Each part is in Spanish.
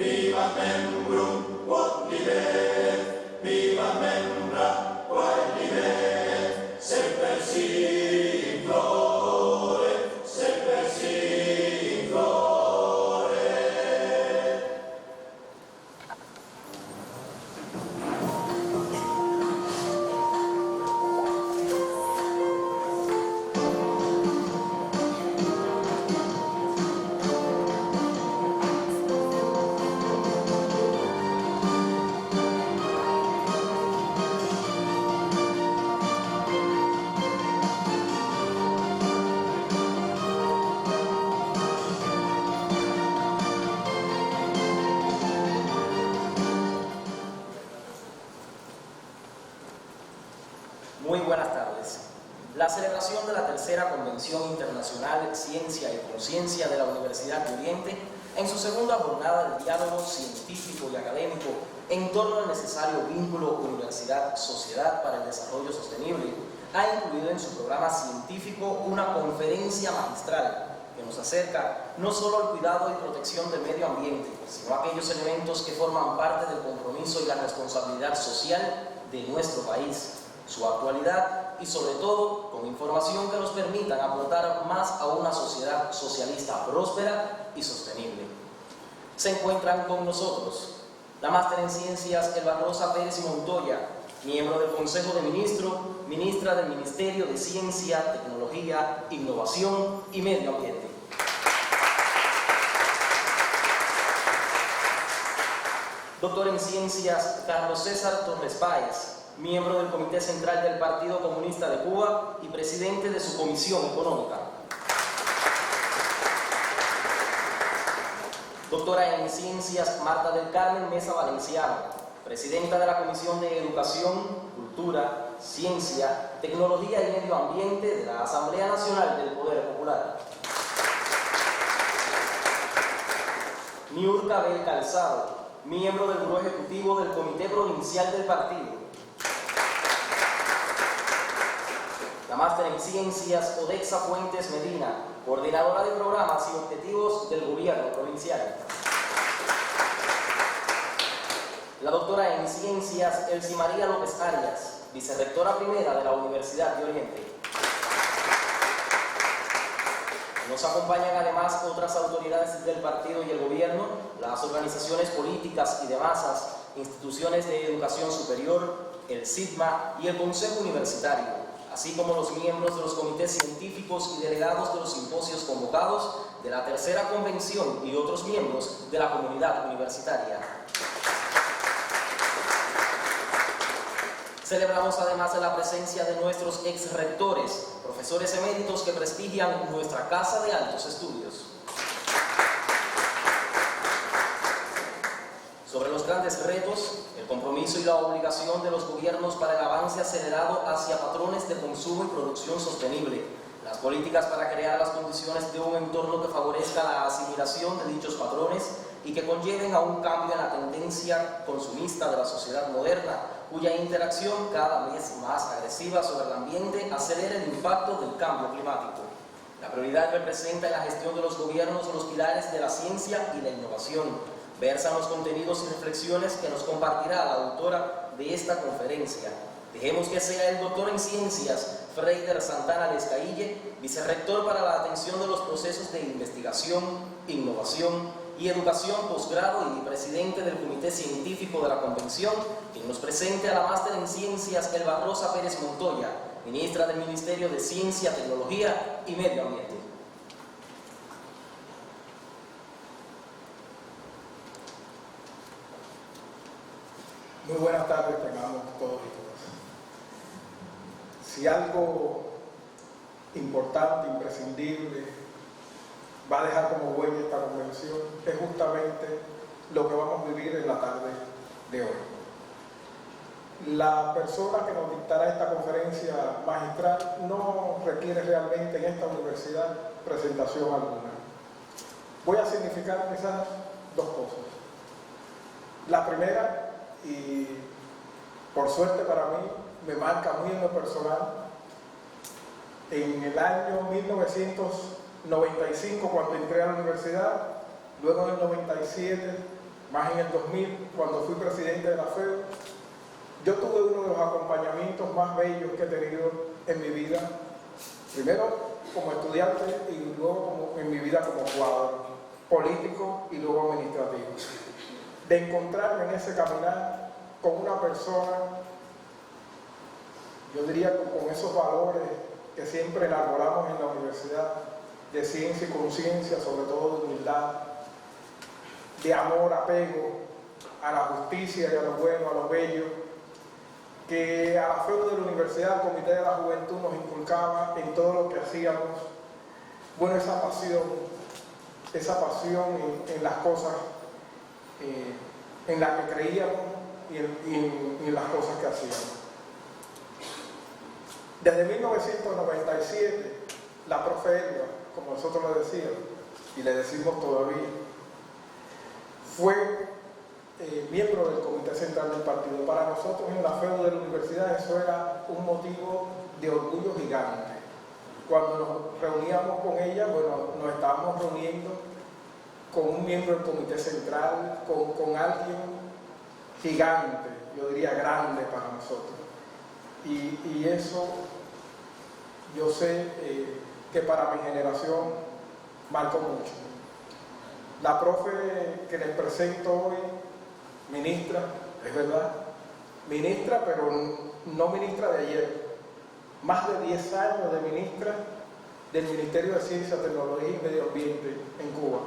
viva membrum quod vivet, viva membra quae vivet, semper si in flore, semper si in flore. Muy buenas tardes. La celebración de la tercera Convención Internacional Ciencia y Conciencia de la Universidad de Oriente, en su segunda jornada de diálogo científico y académico en torno al necesario vínculo universidad-sociedad para el desarrollo sostenible, ha incluido en su programa científico una conferencia magistral que nos acerca no solo al cuidado y protección del medio ambiente, sino a aquellos elementos que forman parte del compromiso y la responsabilidad social de nuestro país, su actualidad y sobre todo con información que nos permitan aportar más a una sociedad socialista próspera y sostenible. Se encuentran con nosotros la Máster en Ciencias Elba Rosa Pérez Montoya, miembro del Consejo de Ministros, ministra del Ministerio de Ciencia, Tecnología, Innovación y Medio Ambiente. Doctor en Ciencias Carlos César Torres Páez, miembro del Comité Central del Partido Comunista de Cuba y presidente de su Comisión Económica. Doctora en Ciencias Marta del Carmen Mesa Valenciano, presidenta de la Comisión de Educación, Cultura, Ciencia, Tecnología y Medio Ambiente de la Asamblea Nacional del Poder Popular. Niurka Bel Calzado, miembro del Buró Ejecutivo del Comité Provincial del Partido. La Máster en Ciencias Odexa Fuentes Medina, coordinadora de programas y objetivos del Gobierno Provincial. La doctora en Ciencias Elsie María López Arias, vicerrectora primera de la Universidad de Oriente. Nos acompañan además otras autoridades del partido y el gobierno, las organizaciones políticas y de masas, instituciones de educación superior, el SIGMA y el Consejo Universitario, así como los miembros de los comités científicos y delegados de los simposios convocados de la tercera convención y otros miembros de la comunidad universitaria. Celebramos además la presencia de nuestros ex-rectores, profesores eméritos que prestigian nuestra Casa de Altos Estudios. Sobre los grandes retos, el compromiso y la obligación de los gobiernos para el avance acelerado hacia patrones de consumo y producción sostenible, las políticas para crear las condiciones de un entorno que favorezca la asimilación de dichos patrones y que conlleven a un cambio en la tendencia consumista de la sociedad moderna, cuya interacción cada vez más agresiva sobre el ambiente acelera el impacto del cambio climático. La prioridad representa en la gestión de los gobiernos los pilares de la ciencia y la innovación. Versan los contenidos y reflexiones que nos compartirá la autora de esta conferencia. Dejemos que sea el doctor en Ciencias, Freider Santana Lescaille, vicerrector para la atención de los procesos de investigación, innovación y educación posgrado y presidente del Comité Científico de la Convención, quien nos presente a la Máster en Ciencias Elba Rosa Pérez Montoya, ministra del Ministerio de Ciencia, Tecnología y Medio Ambiente. Muy buenas tardes, tengamos todos y todas. Si algo importante, imprescindible, va a dejar como huella esta convención, es justamente lo que vamos a vivir en la tarde de hoy. La persona que nos dictará esta conferencia magistral no requiere realmente en esta universidad presentación alguna. Voy a significar quizás dos cosas. La primera, y por suerte para mí, me marca muy en lo personal, en el año 1995, cuando entré a la universidad, luego en el 97 más en el 2000, cuando fui presidente de la FEU, yo tuve uno de los acompañamientos más bellos que he tenido en mi vida, primero como estudiante y luego en mi vida como jugador político y luego administrativo. De encontrarme en ese caminar con una persona, yo diría con esos valores que siempre elaboramos en la universidad, de ciencia y conciencia, sobre todo de humildad, de amor, apego a la justicia y a lo bueno, a lo bello, que a la FEU de la universidad, al Comité de la Juventud, nos inculcaba en todo lo que hacíamos, bueno, esa pasión en las cosas en las que creíamos y en las cosas que hacíamos. Desde 1997, la profe Elba, como nosotros le decíamos, y le decimos todavía, fue miembro del Comité Central del Partido. Para nosotros en la FEU de la universidad eso era un motivo de orgullo gigante. Cuando nos reuníamos con ella, bueno, nos estábamos reuniendo con un miembro del Comité Central, con alguien gigante, yo diría grande para nosotros. Y eso yo sé que para mi generación marcó mucho. La profe que les presento hoy, ministra, es verdad, ministra, pero no ministra de ayer, más de 10 años de ministra del Ministerio de Ciencia, Tecnología y Medio Ambiente en Cuba.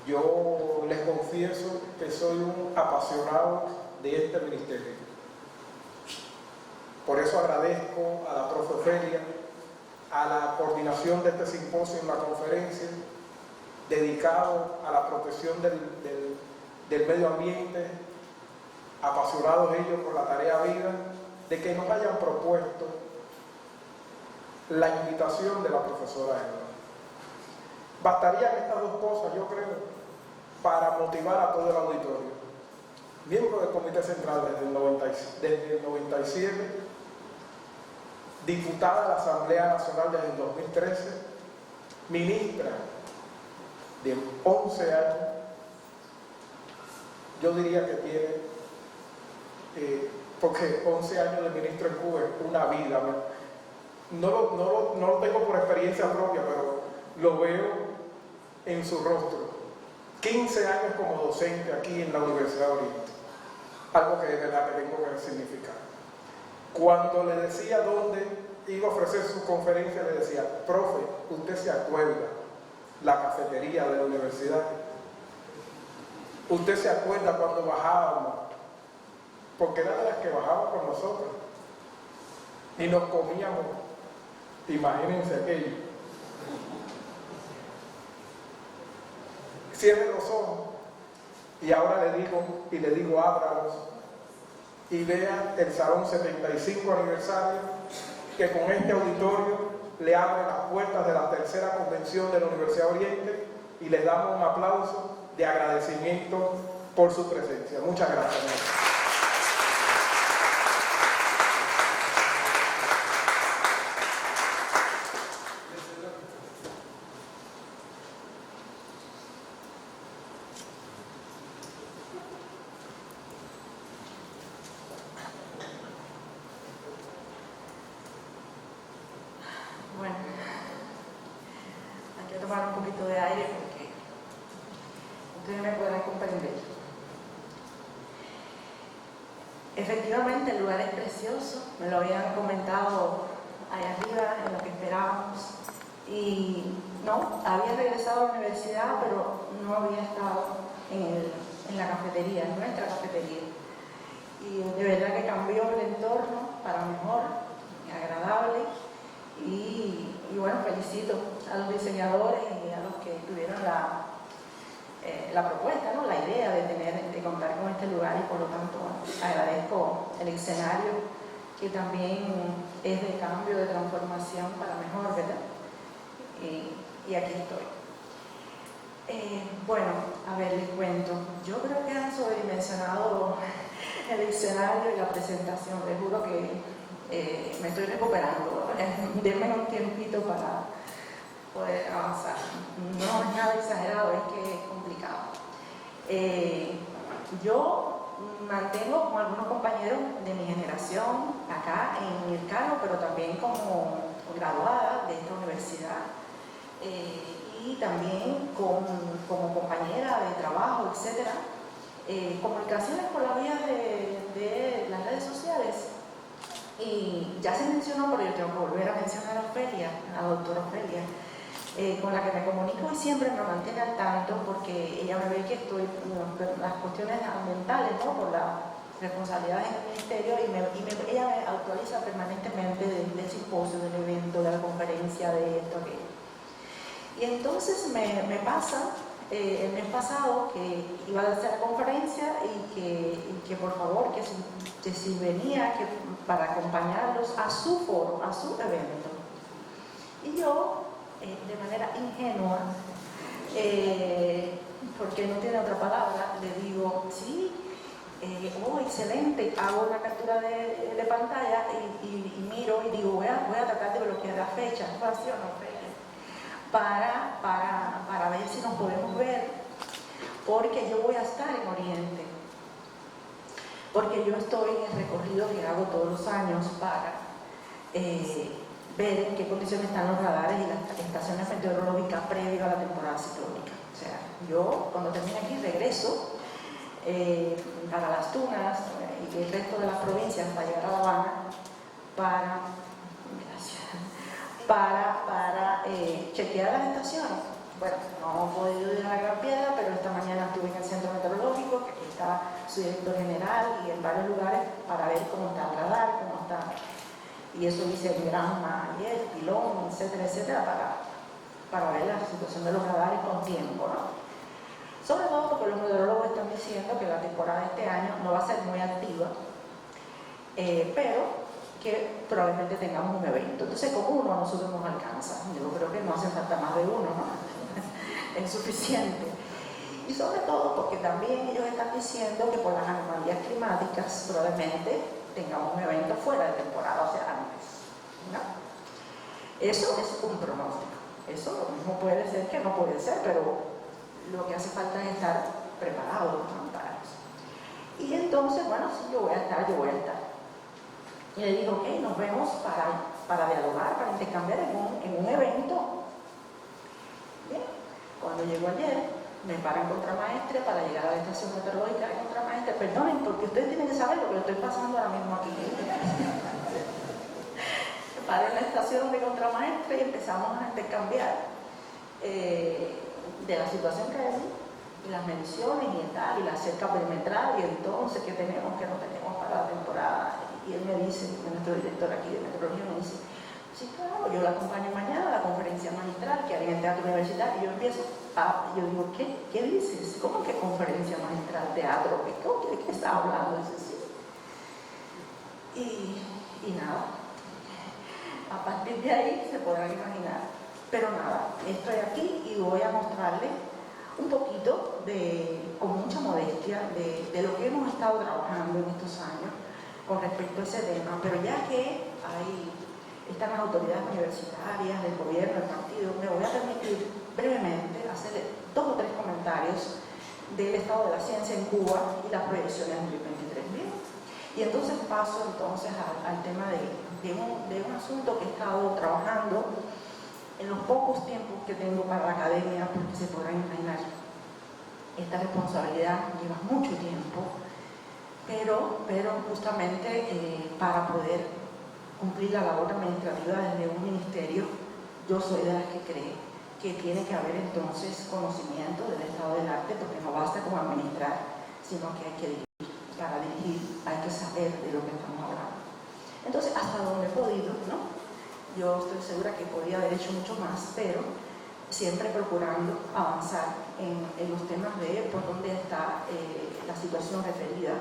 Yo les confieso que soy un apasionado de este ministerio. Por eso agradezco a la profe Ofelia, a la coordinación de este simposio en la conferencia, dedicado a la protección del medio ambiente, apasionados ellos por la tarea vida, de que nos hayan propuesto la invitación de la profesora Elba. Bastarían estas dos cosas, yo creo, para motivar a todo el auditorio. Miembro del Comité Central desde el 97, diputada de la Asamblea Nacional desde el 2013, ministra de 11 años, yo diría que tiene, porque 11 años de ministro en Cuba es una vida. No lo tengo por experiencia propia, pero lo veo en su rostro. 15 años como docente aquí en la Universidad de Oriente, algo que de verdad que tengo que significar. Cuando le decía dónde iba a ofrecer su conferencia, le decía, profe, usted se acuerda la cafetería de la universidad, usted se acuerda cuando bajábamos, porque era de las que bajaban con nosotros, y nos comíamos, imagínense aquello. Cierre los ojos y ahora le digo ábralos y vea el Salón 75 aniversario que con este auditorio le abre las puertas de la tercera convención de la Universidad Oriente y les damos un aplauso de agradecimiento por su presencia. Muchas gracias. Bueno, hay que tomar un poquito de aire porque ustedes me pueden comprender. Efectivamente, el lugar es precioso, me lo habían comentado allá arriba en lo que esperábamos. Y no, había regresado a la universidad, pero no había estado en la cafetería, en nuestra cafetería. Y de verdad que cambió el entorno para mejor, agradable. Y bueno, felicito a los diseñadores y a los que tuvieron la propuesta, ¿no? La idea de contar con este lugar, y por lo tanto agradezco el escenario que también es de cambio, de transformación para mejor, ¿verdad? Y aquí estoy. Bueno, a ver, les cuento. Yo creo que han sobredimensionado el escenario y la presentación. Les juro que me estoy recuperando. Denme un tiempito para poder avanzar. No es nada exagerado, es que es complicado. Yo mantengo con algunos compañeros de mi generación acá en el Cano, pero también como graduada de esta universidad, y también como compañera de trabajo, etc. Comunicaciones por la vía de las redes sociales. Y ya se mencionó, pero yo tengo que volver a mencionar a Ofelia, a la doctora Ofelia, con la que me comunico y siempre me mantiene al tanto, porque ella me ve que estoy en las cuestiones ambientales, ¿no? Por las responsabilidades en el ministerio, y ella me actualiza permanentemente del simposio, del evento, de la conferencia, de esto, aquello. Y entonces me pasa el mes pasado que iba a hacer la conferencia y que por favor, que si venía para acompañarlos a su foro, a su evento. Y yo, de manera ingenua, porque no tiene otra palabra, le digo, sí, excelente, hago una captura de pantalla y miro y digo, voy a tratar de bloquear la fecha, para ver si nos podemos ver, porque yo voy a estar en Oriente, porque yo estoy en el recorrido que hago todos los años para ver en qué condiciones están los radares y las estaciones meteorológicas previo a la temporada ciclónica. O sea, yo cuando termine aquí regreso para Las Tunas y el resto de las provincias para llegar a La Habana para chequear las estaciones. Bueno, no he podido ir a la Gran Piedra, pero esta mañana estuve en el centro meteorológico, que aquí está su director general, y en varios lugares para ver cómo está el radar, cómo está. Y eso dice el Granma, el Pilón, etcétera, etcétera, para ver la situación de los radares con tiempo, ¿no? Sobre todo porque los meteorólogos están diciendo que la temporada de este año no va a ser muy activa, pero que probablemente tengamos un evento. Entonces, con uno a nosotros nos alcanza. Yo creo que no hace falta más de uno, ¿no? Es suficiente. Y sobre todo porque también ellos están diciendo que por las anomalías climáticas probablemente tengamos un evento fuera de temporada, o sea, antes, ¿no? Eso es un pronóstico. Eso lo mismo puede ser que no puede ser, pero lo que hace falta es estar preparados, ¿no? Para eso. Y entonces, bueno, sí, yo voy a estar. Y le digo, ok, nos vemos para dialogar, para intercambiar en un evento. Bien, cuando llego ayer, me paran Contramaestre para llegar a la estación meteorológica de Contramaestre. Perdonen, porque ustedes tienen que saber lo que estoy pasando ahora mismo aquí. Me paré en la estación de Contramaestre y empezamos a intercambiar de la situación que hay, y las mediciones y tal, y la cerca perimetral, y entonces qué tenemos, qué no tenemos para la temporada. Y él me dice, nuestro director aquí de meteorología me dice, sí, claro, yo la acompaño mañana a la conferencia magistral que hay en el Teatro Universitario. Y yo empiezo yo digo, ¿qué dices? ¿Cómo que conferencia magistral, teatro? ¿De qué estás hablando? Dice, sí. Y nada, a partir de ahí se podrán imaginar. Pero nada, estoy aquí y voy a mostrarles un poquito con mucha modestia, de lo que hemos estado trabajando en estos años con respecto a ese tema. Pero ya que están las autoridades universitarias, del gobierno, del partido, me voy a permitir brevemente hacer 2 o 3 comentarios del estado de la ciencia en Cuba y las proyecciones en 2023. Bien. Y entonces paso al tema de un asunto que he estado trabajando en los pocos tiempos que tengo para la academia, porque se podrán imaginar, esta responsabilidad lleva mucho tiempo, pero justamente para poder cumplir la labor administrativa desde un ministerio, yo soy de las que cree que tiene que haber entonces conocimiento del estado del arte, porque no basta con administrar, sino que hay que dirigir. Para dirigir hay que saber de lo que estamos hablando. Entonces, hasta donde he podido, ¿no? Yo estoy segura que podría haber hecho mucho más, pero siempre procurando avanzar en los temas de por dónde está la situación referida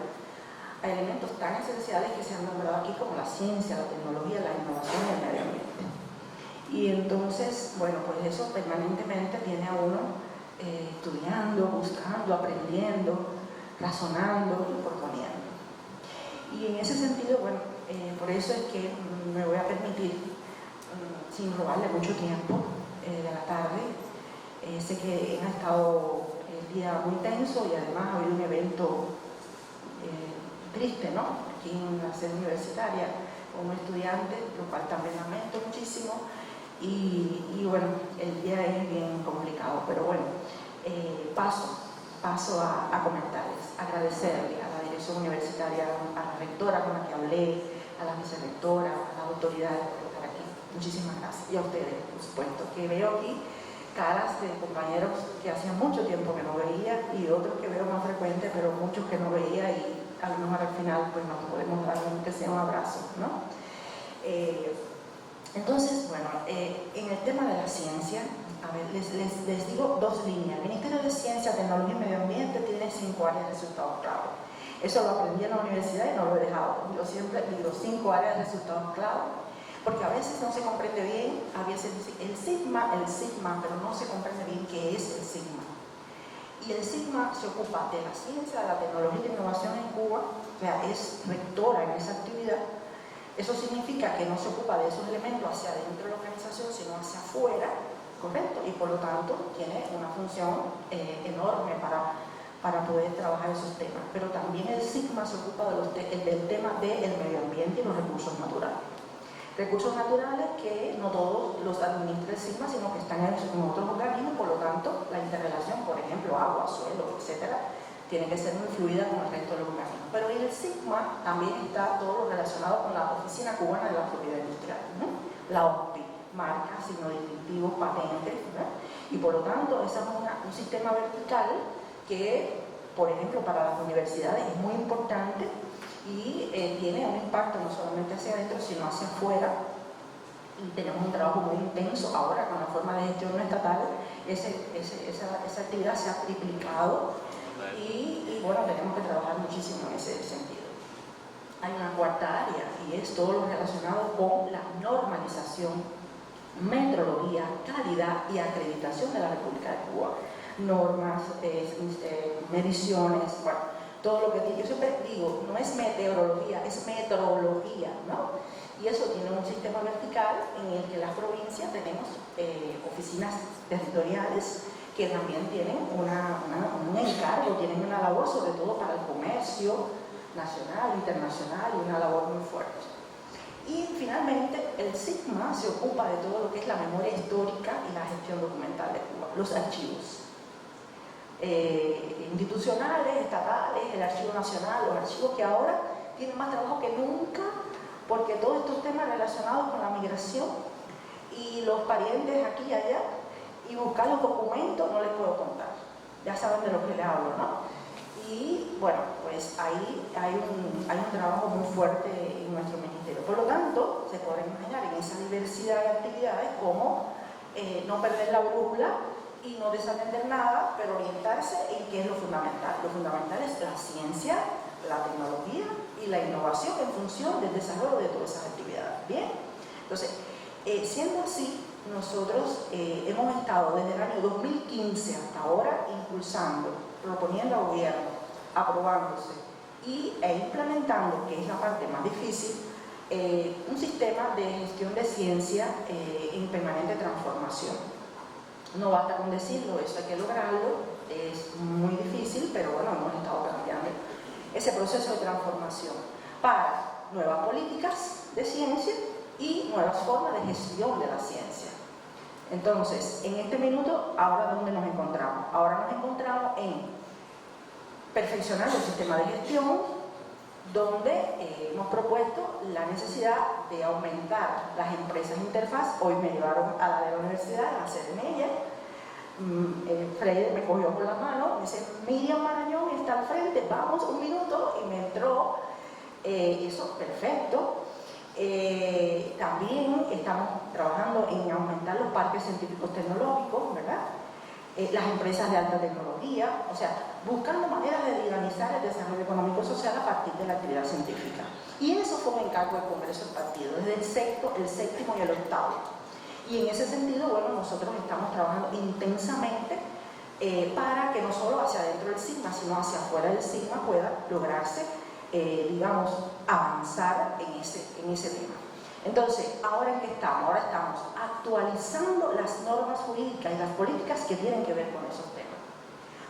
a elementos tan esenciales que se han nombrado aquí como la ciencia, la tecnología, la innovación y el medio ambiente. Y entonces, bueno, pues eso permanentemente tiene a uno estudiando, buscando, aprendiendo, razonando y proponiendo. Y en ese sentido, bueno, por eso es que me voy a permitir, sin robarle mucho tiempo de la tarde, sé que han estado el día muy tenso y además había un evento triste, ¿no? Aquí en la sede universitaria, con un estudiante, lo cual también lamento muchísimo. Y bueno, el día es bien complicado, pero bueno, paso a comentarles, agradecerle a la dirección universitaria, a la rectora con la que hablé, a la vicerrectora, a las autoridades por estar aquí. Muchísimas gracias. Y a ustedes, por supuesto, que veo aquí caras de compañeros que hacía mucho tiempo que no veía y otros que veo más frecuente, pero muchos que no veía y a lo mejor al final pues nos podemos dar aunque sea un abrazo, ¿no? Entonces, bueno, en el tema de la ciencia, a ver, les digo dos líneas. El Ministerio de Ciencia, Tecnología y Medio Ambiente tiene 5 áreas de resultados clave. Eso lo aprendí en la universidad y no lo he dejado. Yo siempre digo 5 áreas de resultados clave, porque a veces no se comprende bien, a veces el sigma, pero no se comprende bien qué es el sigma. Y el sigma se ocupa de la ciencia, de la tecnología y de innovación en Cuba, o sea, es rectora en esa actividad. Eso significa que no se ocupa de esos elementos hacia adentro de la organización, sino hacia afuera, ¿correcto? Y por lo tanto tiene una función enorme para poder trabajar esos temas. Pero también el sigma se ocupa del tema del medio ambiente y los recursos naturales. Recursos naturales que no todos los administra el sigma, sino que están en otros organismos, por lo tanto la interrelación, por ejemplo, agua, suelo, etcétera, tiene que ser muy fluida con el resto de los organismos. Pero en el sigma también está todo lo relacionado con la Oficina Cubana de la Propiedad Industrial, ¿no? La OPI, marcas, signos distintivos, patentes, ¿no? Y por lo tanto ese es un sistema vertical que, por ejemplo, para las universidades es muy importante y tiene un impacto no solamente hacia adentro, sino hacia afuera. Y tenemos un trabajo muy intenso ahora con la forma de gestión no estatal. Esa actividad se ha triplicado y bueno, tenemos que trabajar muchísimo en ese sentido. Hay una cuarta área y es todo lo relacionado con la normalización, metrología, calidad y acreditación de la República de Cuba. Normas, mediciones, bueno, todo lo que yo siempre digo, no es meteorología, es metrología, ¿no? Y eso tiene un sistema vertical en el que las provincias tenemos oficinas territoriales que también tienen un encargo, tienen una labor sobre todo para el comercio nacional, internacional, y una labor muy fuerte. Y finalmente el sigma se ocupa de todo lo que es la memoria histórica y la gestión documental de Cuba, los archivos institucionales, estatales, el Archivo Nacional, los archivos que ahora tienen más trabajo que nunca, porque todos estos temas relacionados con la migración y los parientes aquí y allá, y buscar los documentos no les puedo contar, ya saben de lo que les hablo, ¿no? Y bueno, pues ahí hay un trabajo muy fuerte en nuestro ministerio. Por lo tanto, se podrá imaginar en esa diversidad de actividades cómo no perder la brújula y no desatender nada, pero orientarse en qué es lo fundamental. Lo fundamental es la ciencia, la tecnología y la innovación en función del desarrollo de todas esas actividades. ¿Bien? Entonces, siendo así, nosotros hemos estado desde el año 2015 hasta ahora impulsando, proponiendo al gobierno, aprobándose e implementando, que es la parte más difícil, un sistema de gestión de ciencia en permanente transformación. No basta con decirlo, eso hay que lograrlo, es muy difícil, pero bueno, hemos estado cambiando ese proceso de transformación para nuevas políticas de ciencia y nuevas formas de gestión de la ciencia. Entonces, en este minuto, ¿ahora dónde nos encontramos? Ahora nos encontramos en perfeccionar el sistema de gestión, donde hemos propuesto la necesidad de aumentar las empresas interfaz. Hoy me llevaron a la de la universidad a hacer en ella. Freire me cogió por la mano, me dice, Miriam Marañón está al frente, vamos un minuto, y me entró eso, perfecto. También estamos trabajando en aumentar los parques científicos tecnológicos, ¿verdad? Las empresas de alta tecnología, o sea, buscando maneras de dinamizar el desarrollo económico y social a partir de la actividad científica. Y eso fue un encargo del Congreso del Partido, desde el sexto, el séptimo y el octavo. Y en ese sentido, bueno, nosotros estamos trabajando intensamente para que no solo hacia adentro del sigma, sino hacia afuera del sigma pueda lograrse, digamos, avanzar en ese tema. Entonces, ¿ahora en qué estamos? Ahora estamos actualizando las normas jurídicas y las políticas que tienen que ver con esos temas.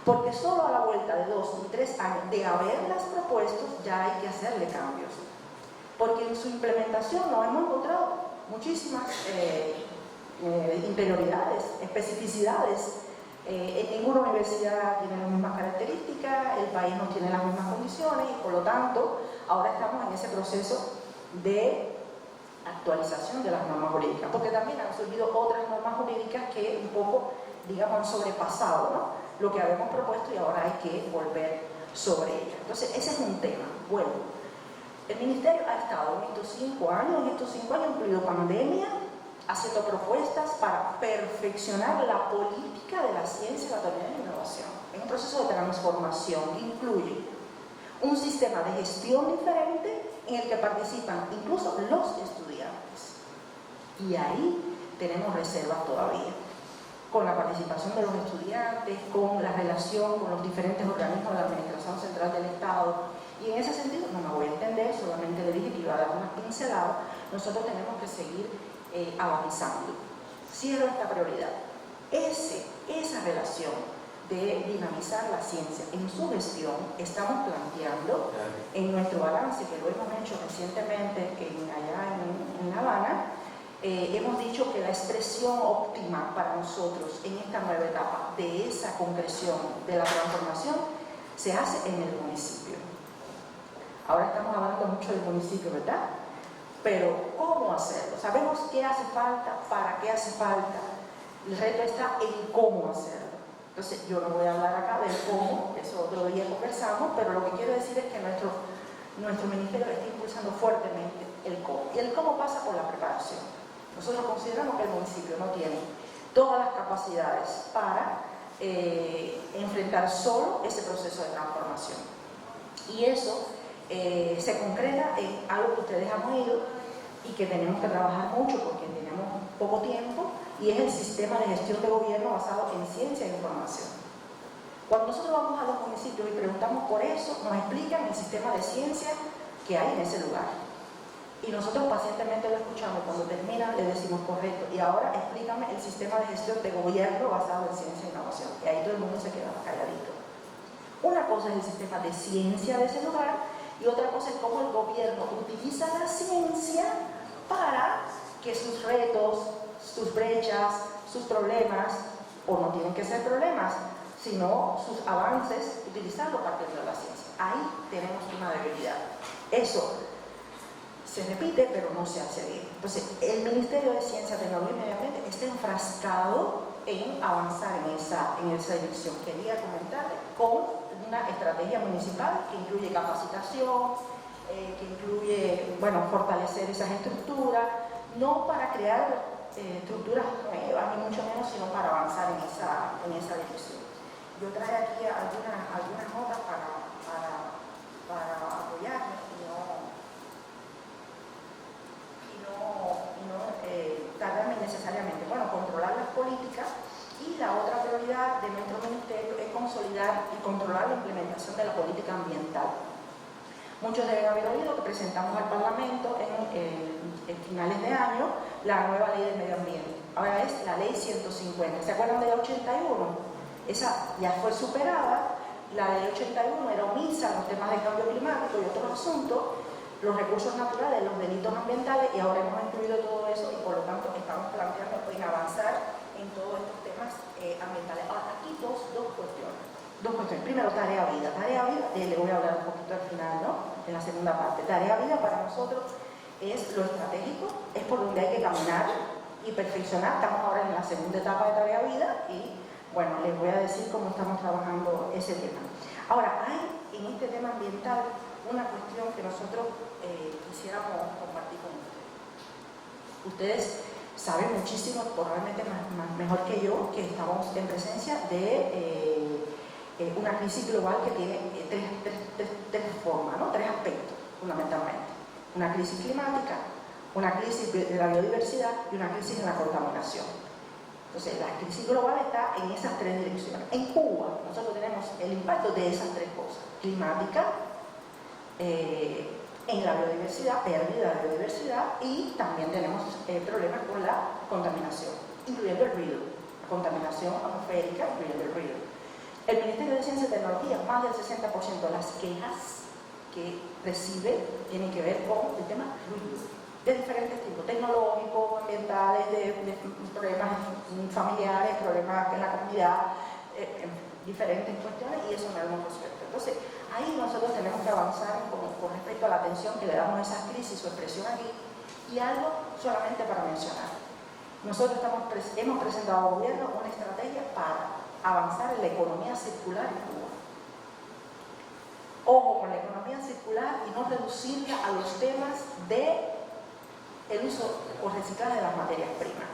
porque solo a la vuelta de 2 y 3 años de haberlas propuesto ya hay que hacerle cambios, porque en su implementación nos hemos encontrado muchísimas interioridades, especificidades. En ninguna universidad tiene las mismas características, el país no tiene las mismas condiciones y por lo tanto ahora estamos en ese proceso de actualización de las normas jurídicas, porque también han surgido otras normas jurídicas que un poco, digamos, han sobrepasado, ¿no?, lo que habíamos propuesto y ahora hay que volver sobre ellas. Entonces ese es un tema. Bueno, el Ministerio ha estado en estos 5 años, incluido pandemia, haciendo propuestas para perfeccionar la política de la ciencia, la tecnología y la innovación. Es un proceso de transformación que incluye un sistema de gestión diferente en el que participan incluso los estudiantes. Y ahí tenemos reservas todavía, con la participación de los estudiantes, con la relación con los diferentes organismos de la Administración Central del Estado. Y en ese sentido, no me voy a extender, solamente le dije que iba a dar unas pinceladas. Nosotros tenemos que seguir avanzando. Cierro esta prioridad. Esa relación de dinamizar la ciencia en su gestión, estamos planteando en nuestro balance, que lo hemos hecho recientemente allá en La Habana. Hemos dicho que la expresión óptima para nosotros en esta nueva etapa de esa concreción de la transformación se hace en el municipio. Ahora estamos hablando mucho del municipio, ¿verdad? Pero ¿cómo hacerlo? Sabemos qué hace falta, para qué hace falta. El reto está en cómo hacerlo. Entonces yo no voy a hablar acá del cómo, eso otro día conversamos, pero lo que quiero decir es que nuestro ministerio está impulsando fuertemente el cómo. Y el cómo pasa por la preparación. Nosotros consideramos que el municipio no tiene todas las capacidades para enfrentar solo ese proceso de transformación. Y eso se concreta en algo que ustedes han oído y que tenemos que trabajar mucho porque tenemos poco tiempo, y es el sistema de gestión de gobierno basado en ciencia e información. Cuando nosotros vamos a los municipios y preguntamos por eso, nos explican el sistema de ciencia que hay en ese lugar. Y nosotros pacientemente lo escuchamos, cuando termina le decimos correcto, y ahora explícame el sistema de gestión de gobierno basado en ciencia e innovación. Y ahí todo el mundo se queda calladito. Una cosa es el sistema de ciencia de ese lugar, y otra cosa es cómo el gobierno utiliza la ciencia para que sus retos, sus brechas, sus problemas, o no tienen que ser problemas, sino sus avances, utilizarlo partiendo de la ciencia. Ahí tenemos una debilidad. Eso se repite, pero no se hace bien. Entonces, el Ministerio de Ciencia, Tecnología y Medio Ambiente está enfrascado en avanzar en esa dirección. Quería comentarles con una estrategia municipal que incluye capacitación, que incluye, fortalecer esas estructuras, no para crear estructuras nuevas, ni mucho menos, sino para avanzar en esa dirección. Yo traje aquí algunas notas para apoyarme y no tardarme innecesariamente. Controlar las políticas, y la otra prioridad de nuestro ministerio es consolidar y controlar la implementación de la política ambiental. Muchos deben haber oído que presentamos al Parlamento en finales de año la nueva ley del medio ambiente. Ahora es la ley 150. ¿Se acuerdan de la 81? Esa ya fue superada. La ley 81 era omisa en los temas de cambio climático y otros asuntos, los recursos naturales, los delitos ambientales, y ahora hemos incluido todo eso y por lo tanto estamos planteando en avanzar en todos estos temas ambientales. Ahora, aquí dos cuestiones. Primero, tarea vida. Tarea vida, le voy a hablar un poquito al final, ¿no? En la segunda parte. Tarea vida para nosotros es lo estratégico, es por donde hay que caminar y perfeccionar. Estamos ahora en la segunda etapa de tarea vida y, les voy a decir cómo estamos trabajando ese tema. Ahora, hay en este tema ambiental una cuestión que nosotros quisiéramos compartir con ustedes. Ustedes saben muchísimo, probablemente mejor que yo, que estamos en presencia de una crisis global que tiene tres formas, ¿no? 3 aspectos fundamentalmente. Una crisis climática, una crisis de la biodiversidad y una crisis de la contaminación. Entonces, la crisis global está en esas 3 direcciones. En Cuba, nosotros tenemos el impacto de esas 3 cosas: climática, en la biodiversidad, pérdida de biodiversidad, y también tenemos problemas con la contaminación, incluyendo el ruido, la contaminación atmosférica, incluyendo el ruido. El Ministerio de Ciencia y Tecnología, más del 60% de las quejas que recibe tienen que ver con el tema ruido, de diferentes tipos, tecnológicos, ambientales, de problemas familiares, problemas en la comunidad, diferentes cuestiones, y eso no lo hemos resuelto. Entonces, ahí nosotros tenemos que avanzar con respecto a la atención que le damos a esas crisis o expresión aquí, y algo solamente para mencionar. Nosotros hemos presentado al gobierno una estrategia para avanzar en la economía circular en Cuba. Ojo con la economía circular y no reducirla a los temas de el uso o reciclaje de las materias primas.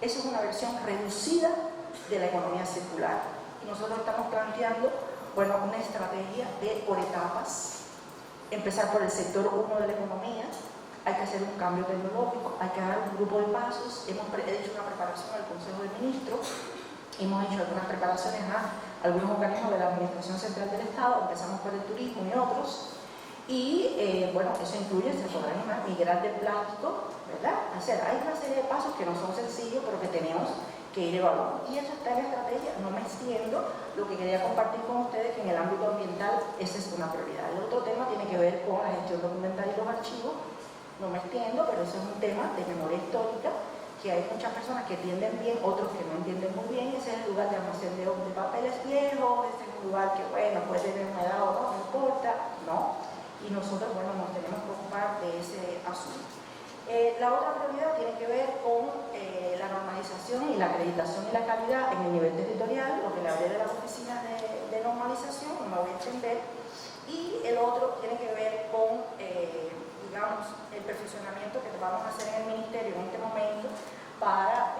Eso es una versión reducida de la economía circular. Y nosotros estamos planteando, bueno, una estrategia de por etapas. Empezar por el sector 1 de la economía. Hay que hacer un cambio tecnológico, hay que dar un grupo de pasos. Hemos hecho una preparación al Consejo de Ministros, hemos hecho algunas preparaciones a algunos organismos de la Administración Central del Estado, empezamos por el turismo y otros, y bueno, eso incluye, se podrán migrar del plástico, ¿verdad? O sea, hay una serie de pasos que no son sencillos, pero que tenemos que ir evaluando. Y eso está en la estrategia, no me extiendo. Lo que quería compartir con ustedes que en el ámbito ambiental esa es una prioridad. El otro tema tiene que ver con la gestión documental y los archivos. No me extiendo, pero eso es un tema de memoria histórica, que hay muchas personas que entienden bien, otros que no entienden muy bien. Ese es el lugar de almacén de papeles viejos, ese es un lugar que, bueno, puede tener humedad o no, no importa, no. Y nosotros, bueno, nos tenemos que ocupar de ese asunto. La otra prioridad tiene que ver con la normalización y la acreditación y la calidad en el nivel territorial, lo que le hablé de las oficinas de normalización, no me voy a extender. Y el otro tiene que ver con, digamos, el perfeccionamiento que vamos a hacer en el Ministerio en este momento para,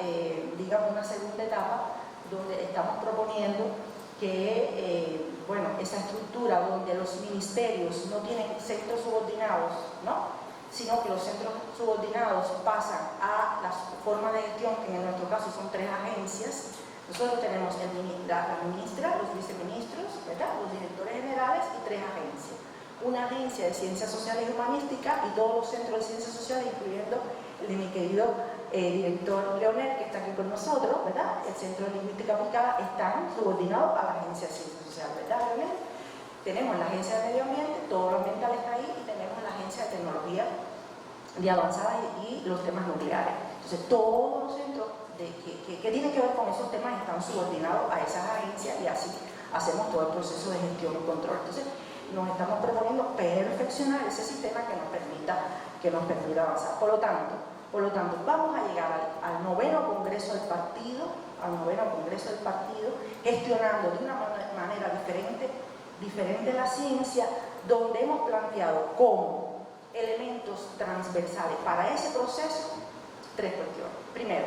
digamos, una segunda etapa donde estamos proponiendo que, bueno, esa estructura donde los ministerios no tienen centros subordinados, ¿no?, sino que los centros subordinados pasan a la forma de gestión, que en nuestro caso son 3 agencias. Nosotros tenemos la ministra, los viceministros, ¿verdad?, los directores generales y 3 agencias. Una agencia de Ciencias Sociales y Humanísticas y todos los centros de Ciencias Sociales, incluyendo el de mi querido director Leonel, que está aquí con nosotros, ¿verdad? El Centro de Lingüística Aplicada, están subordinados a la Agencia de Ciencias Sociales, ¿verdad, Leonel? Tenemos la Agencia de Medio Ambiente, todo lo ambiental está ahí, y tenemos la Agencia de Tecnología de Avanzada y los temas nucleares. Entonces, todos los centros que tienen que ver con esos temas están subordinados a esas agencias, y así hacemos todo el proceso de gestión y control. Entonces, nos estamos proponiendo perfeccionar ese sistema que nos permita avanzar. Por lo tanto, vamos a llegar al 9º Congreso del Partido, gestionando de una manera diferente la ciencia, donde hemos planteado como elementos transversales para ese proceso 3 cuestiones. Primero,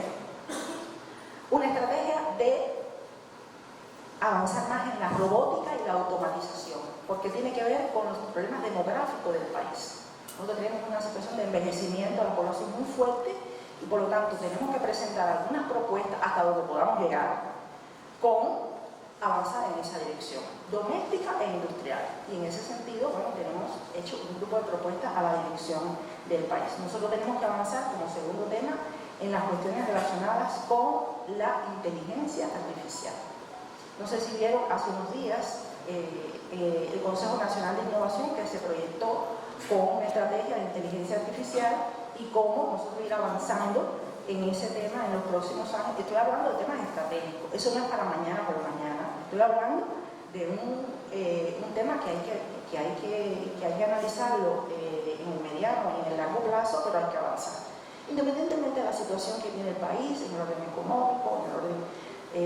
una estrategia de avanzar más en la robótica y la automatización, porque tiene que ver con los problemas demográficos del país. Nosotros tenemos una situación de envejecimiento de la población muy fuerte, y por lo tanto tenemos que presentar algunas propuestas hasta donde podamos llegar con avanzar en esa dirección, doméstica e industrial. Y en ese sentido, bueno, tenemos hecho un grupo de propuestas a la dirección del país. Nosotros tenemos que avanzar como segundo tema en las cuestiones relacionadas con la inteligencia artificial. No sé si vieron hace unos días el Consejo Nacional de Innovación, que se proyectó con una estrategia de inteligencia artificial y cómo nosotros ir avanzando en ese tema en los próximos años. Estoy hablando de temas estratégicos, eso no es para mañana por la mañana. Estoy hablando de un tema que hay que analizarlo en el mediano y en el largo plazo, pero hay que avanzar. Independientemente de la situación que tiene el país, en el orden económico, en el orden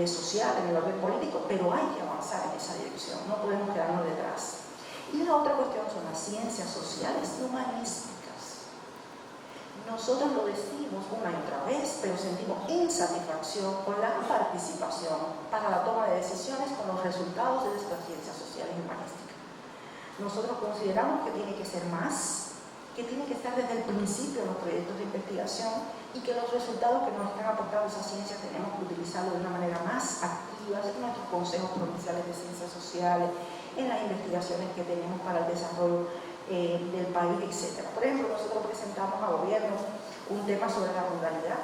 social, en el orden político, pero hay que avanzar en esa dirección, no podemos quedarnos detrás. Y la otra cuestión son las ciencias sociales y humanísticas. Nosotros lo decimos una y otra vez, pero sentimos insatisfacción con la participación para la toma de decisiones con los resultados de estas ciencias sociales y humanísticas. Nosotros consideramos que tiene que ser más, que tiene que estar desde el principio en los proyectos de investigación, y que los resultados que nos están aportando esas ciencias tenemos que utilizarlos de una manera más activa en nuestros consejos provinciales de ciencias sociales, en las investigaciones que tenemos para el desarrollo del país, etc. Por ejemplo, nosotros presentamos a gobierno un tema sobre la ruralidad,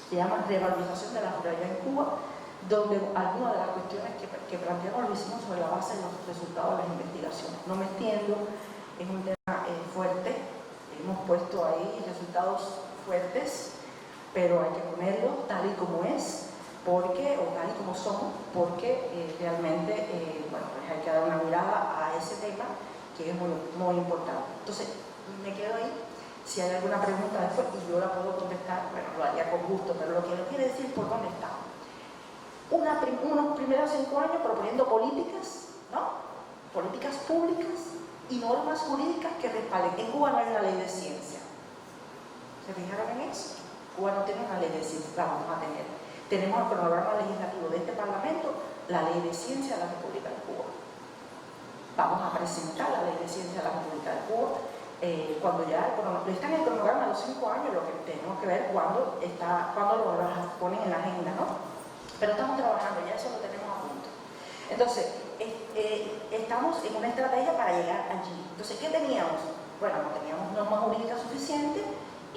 se llama Revalorización de la Ruralidad en Cuba. donde algunas de las cuestiones que planteamos lo hicimos sobre la base de los resultados de las investigaciones. No me extiendo, es un tema fuerte, hemos puesto ahí resultados fuertes, pero hay que ponerlos tal y como es, porque, o tal y como son, porque realmente bueno, pues hay que dar una mirada a ese tema que es muy, muy importante. Entonces, me quedo ahí. Si hay alguna pregunta después y yo la puedo contestar, bueno, lo haría con gusto, pero lo que no quiere decir por dónde estamos. Unos primeros 5 años proponiendo políticas, ¿no? Políticas públicas y normas jurídicas que respalden. En Cuba no hay una ley de ciencia. ¿Se fijaron en eso? Cuba no tiene una ley de ciencia, la vamos a tener. Tenemos el programa legislativo de este Parlamento, la ley de ciencia de la República de Cuba. Vamos a presentar la ley de ciencia de la República de Cuba. Cuando ya está en el cronograma de los 5 años, lo que tenemos que ver cuando lo ponen en la agenda, ¿no? Pero estamos trabajando, ya eso lo tenemos a punto. Entonces, estamos en una estrategia para llegar allí. Entonces, ¿qué teníamos? Bueno, no teníamos normas jurídicas suficientes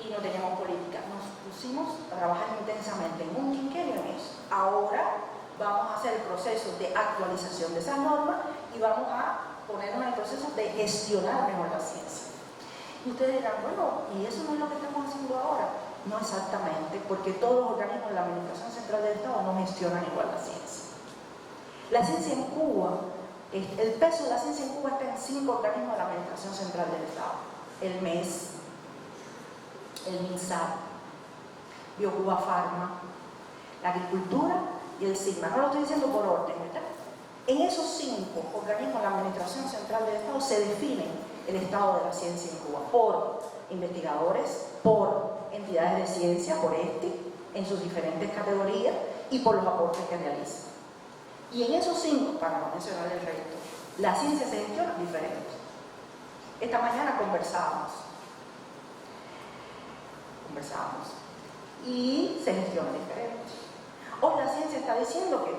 y no teníamos política. Nos pusimos a trabajar intensamente en un quinquenio en eso. Ahora vamos a hacer el proceso de actualización de esas normas y vamos a ponernos en el proceso de gestionar mejor la ciencia. Y ustedes dirán, bueno, ¿y eso no es lo que estamos haciendo ahora? No exactamente, porque todos los organismos de la Administración Central del Estado no gestionan igual la ciencia. La ciencia en Cuba, el peso de la ciencia en Cuba está en 5 organismos de la Administración Central del Estado. El MES, el MINSAP, BioCuba Pharma, la Agricultura y el SIGMA. No lo estoy diciendo por orden, ¿verdad? En esos 5 organismos de la Administración Central del Estado se definen el estado de la ciencia en Cuba por investigadores, por entidades de ciencia, por en sus diferentes categorías y por los aportes que realizan. Y en esos 5, para no mencionar el resto, la ciencia se gestiona diferente. Esta mañana conversábamos y se gestiona diferente. Hoy la ciencia está diciendo que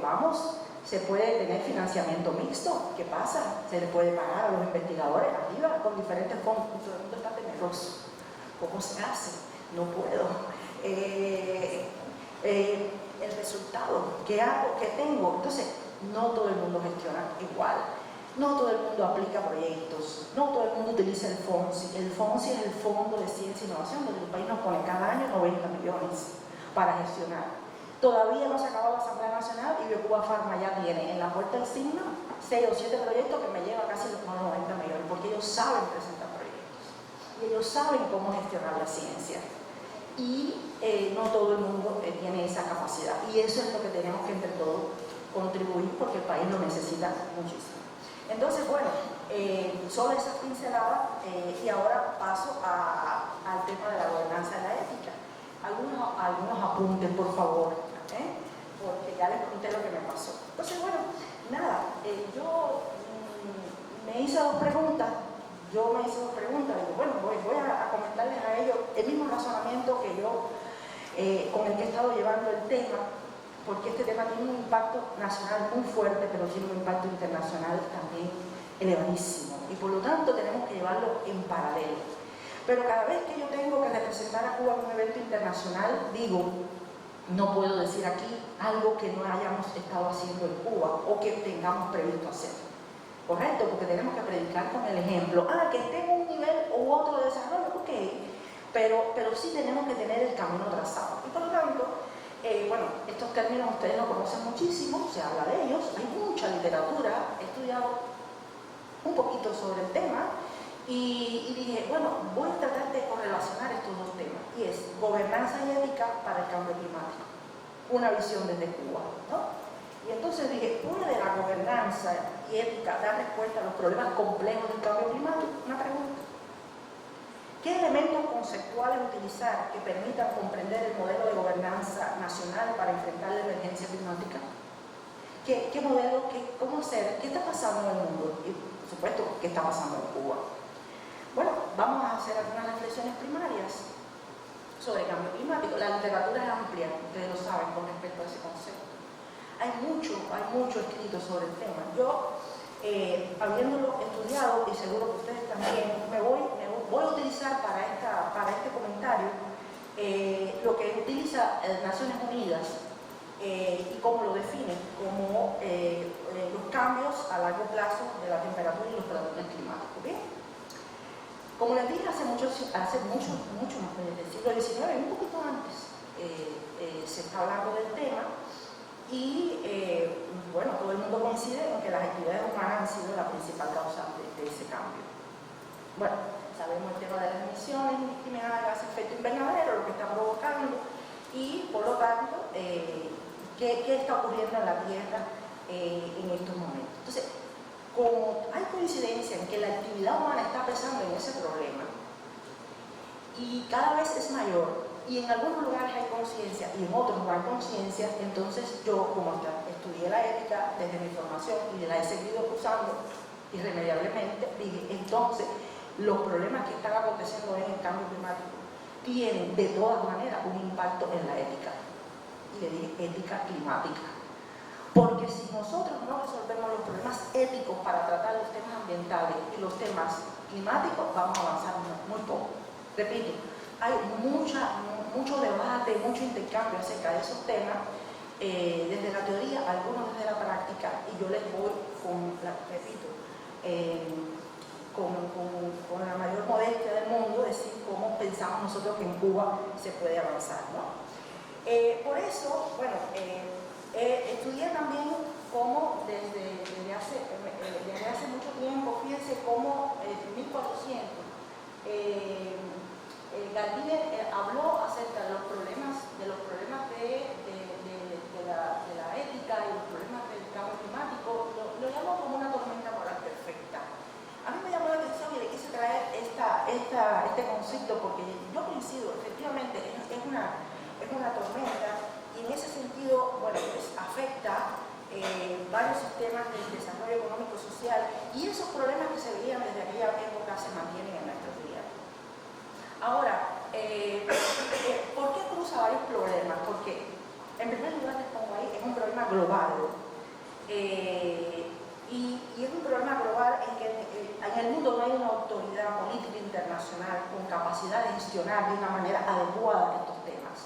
se puede tener financiamiento mixto. ¿Qué pasa? Se le puede pagar a los investigadores arriba con diferentes fondos. Todo el mundo está temeroso. ¿Cómo se hace? No puedo. El resultado, ¿qué hago? ¿Qué tengo? Entonces, no todo el mundo gestiona igual. No todo el mundo aplica proyectos. No todo el mundo utiliza el FONCI. El FONCI es el Fondo de Ciencia e Innovación, donde el país nos pone cada año 90 millones para gestionar. Todavía no se acabó la Asamblea Nacional y BioCuba Pharma ya tiene en la puerta del SIGMA 6 o 7 proyectos que me llevan casi los 90 millones, porque ellos saben presentar proyectos y ellos saben cómo gestionar la ciencia. Y no todo el mundo tiene esa capacidad. Y eso es lo que tenemos que entre todos contribuir, porque el país lo necesita muchísimo. Entonces, bueno, solo esas pinceladas y ahora paso al tema de la gobernanza y la ética. Algunos apuntes, por favor, porque ya les conté lo que me pasó. Entonces, bueno, nada, yo me hice dos preguntas. Digo, bueno, voy a comentarles a ellos el mismo razonamiento que yo, con el que he estado llevando el tema, porque este tema tiene un impacto nacional muy fuerte, pero tiene un impacto internacional también elevadísimo. Y por lo tanto tenemos que llevarlo en paralelo. Pero cada vez que yo tengo que representar a Cuba en un evento internacional, digo, no puedo decir aquí algo que no hayamos estado haciendo en Cuba o que tengamos previsto hacer. ¿Correcto? Porque tenemos que predicar con el ejemplo. Que esté en un nivel u otro de desarrollo, ok, pero sí tenemos que tener el camino trazado. Y por lo tanto, bueno, estos términos ustedes lo conocen muchísimo, se habla de ellos, hay mucha literatura, he estudiado un poquito sobre el tema. Y dije, bueno, voy a tratar de correlacionar estos dos temas, y es gobernanza y ética para el cambio climático, una visión desde Cuba, ¿no? Y entonces dije, ¿puede la gobernanza y ética dar respuesta a los problemas complejos del cambio climático? Una pregunta. ¿Qué elementos conceptuales utilizar que permitan comprender el modelo de gobernanza nacional para enfrentar la emergencia climática? ¿Qué modelo, cómo hacer? ¿Qué está pasando en el mundo? Y, por supuesto, ¿qué está pasando en Cuba? Bueno, vamos a hacer algunas reflexiones primarias sobre el cambio climático. La literatura es amplia, ustedes lo saben, con respecto a ese concepto. Hay mucho escrito sobre el tema. Yo, habiéndolo estudiado, y seguro que ustedes también, voy a utilizar para este comentario lo que utiliza Naciones Unidas y cómo lo define, como los cambios a largo plazo de la temperatura y los patrones climáticos. ¿Bien? Como les dije, hace mucho, desde el siglo XIX, un poquito antes, se está hablando del tema y bueno, todo el mundo coincide en que las actividades humanas han sido la principal causante de ese cambio. Bueno, sabemos el tema de las emisiones indiscriminadas de gases de efecto invernadero, lo que está provocando y por lo tanto, ¿qué está ocurriendo en la Tierra en estos momentos? Entonces, como hay coincidencia en que la actividad humana está pesando en ese problema y cada vez es mayor, y en algunos lugares hay conciencia y en otros no hay conciencia, entonces yo, como estudié la ética desde mi formación y la he seguido usando irremediablemente, dije, entonces los problemas que están aconteciendo en el cambio climático tienen de todas maneras un impacto en la ética. Y le dije ética climática. Porque si nosotros no resolvemos los problemas éticos para tratar los temas ambientales y los temas climáticos, vamos a avanzar muy poco. Repito, hay mucho debate, mucho intercambio acerca de esos temas, desde la teoría, algunos desde la práctica, y yo les voy con la mayor modestia del mundo decir cómo pensamos nosotros que en Cuba se puede avanzar, ¿no? Por eso, bueno, estudié también cómo desde hace mucho tiempo, fíjense cómo en 1400 Gardiner habló acerca de los problemas de la ética y los problemas del cambio climático, lo llamó como una tormenta moral perfecta. A mí me llamó la atención y le quise traer este concepto porque yo coincido, efectivamente, es una tormenta y en ese sentido, bueno, pues afecta varios sistemas del desarrollo económico y social y esos problemas que se veían desde aquella época se mantienen en nuestros días. Ahora, ¿por qué cruza varios problemas? Porque, en primer lugar, les pongo ahí, es un problema global. Y es un problema global en que en el mundo no hay una autoridad política internacional con capacidad de gestionar de una manera adecuada estos temas.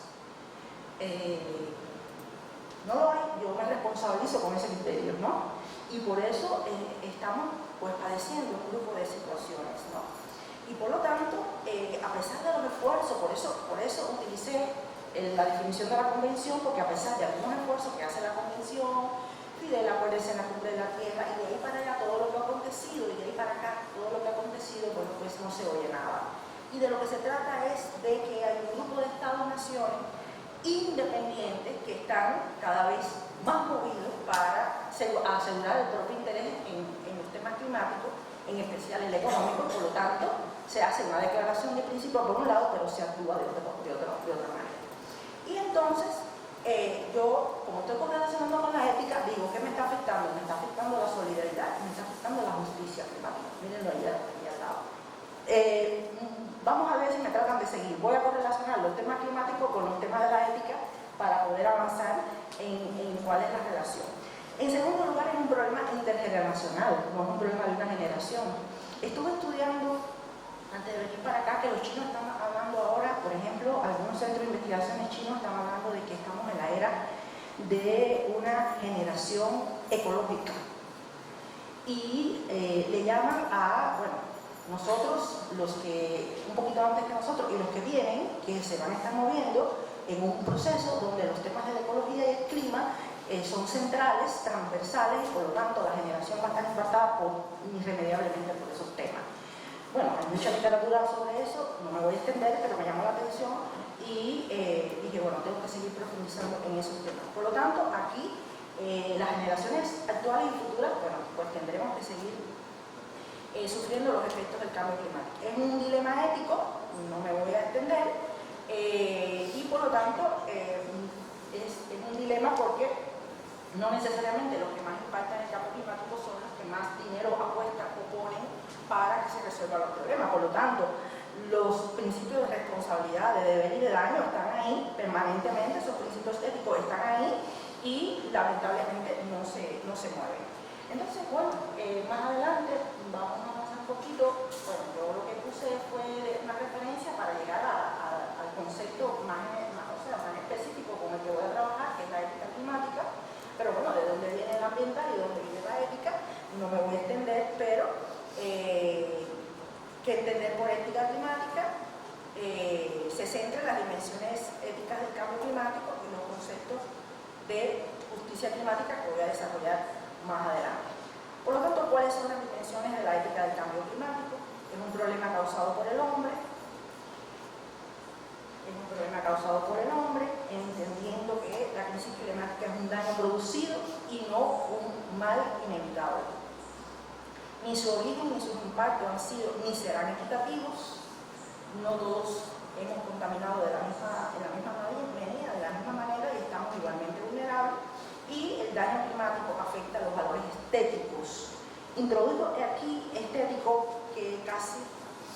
No lo hay, yo me responsabilizo con ese criterio, ¿no? Y por eso estamos pues padeciendo un grupo de situaciones, ¿no? Y por lo tanto, a pesar de los esfuerzos, por eso utilicé la definición de la convención, porque a pesar de algunos esfuerzos que hace la convención, Fidel acuérdese en la cumbre de la tierra, y de ahí para allá todo lo que ha acontecido, y de ahí para acá todo lo que ha acontecido, bueno, pues no se oye nada. Y de lo que se trata es de que hay un grupo de Estados-naciones independientes que están cada vez más movidos para asegurar el propio interés en los temas climáticos, en especial el económico, por lo tanto se hace una declaración de principio por un lado, pero se actúa de otra manera. Y entonces, yo, como estoy correlacionando con la ética, digo, ¿qué me está afectando? Me está afectando la solidaridad, me está afectando la justicia climática. Mírenlo ahí al lado. Vamos a ver si me tratan de seguir. Voy a correlacionar los temas climáticos con los temas de la ética para poder avanzar en cuál es la relación. En segundo lugar, es un problema intergeneracional, no es un problema de una generación. Estuve estudiando, antes de venir para acá, que los chinos están hablando ahora, por ejemplo, algunos centros de investigaciones chinos están hablando de que estamos en la era de una generación ecológica. Y le llaman a, bueno, nosotros, los que un poquito antes que nosotros y los que vienen, que se van a estar moviendo en un proceso donde los temas de la ecología y el clima son centrales, transversales, y por lo tanto la generación va a estar impactada irremediablemente por esos temas. Bueno, hay mucha literatura sobre eso, no me voy a extender, pero me llamó la atención y dije, bueno, tengo que seguir profundizando en esos temas. Por lo tanto, aquí las generaciones actuales y futuras, bueno, pues tendremos que seguir sufriendo los efectos del cambio climático. Es un dilema ético, no me voy a extender, y por lo tanto es un dilema porque no necesariamente los que más impactan el cambio climático son los que más dinero apuestan o ponen para que se resuelvan los problemas. Por lo tanto, los principios de responsabilidad, de deber y de daño están ahí permanentemente, esos principios éticos están ahí y lamentablemente no se mueven. Entonces, bueno, más adelante vamos a avanzar un poquito. Bueno, yo lo que puse fue una referencia para llegar al concepto más específico con el que voy a trabajar, que es la ética climática. ambiental y donde viene la ética, no me voy a extender, pero que entender por ética climática se centra en las dimensiones éticas del cambio climático y los conceptos de justicia climática que voy a desarrollar más adelante. Por lo tanto, ¿cuáles son las dimensiones de la ética del cambio climático? Es un problema causado por el hombre, entendiendo que la crisis climática es un daño producido y no un mal inevitable. Ni su origen ni sus impactos han sido ni serán equitativos. No todos hemos contaminado en la misma medida, de la misma manera, y estamos igualmente vulnerables. Y el daño climático afecta a los valores estéticos. Introduzco aquí estético que casi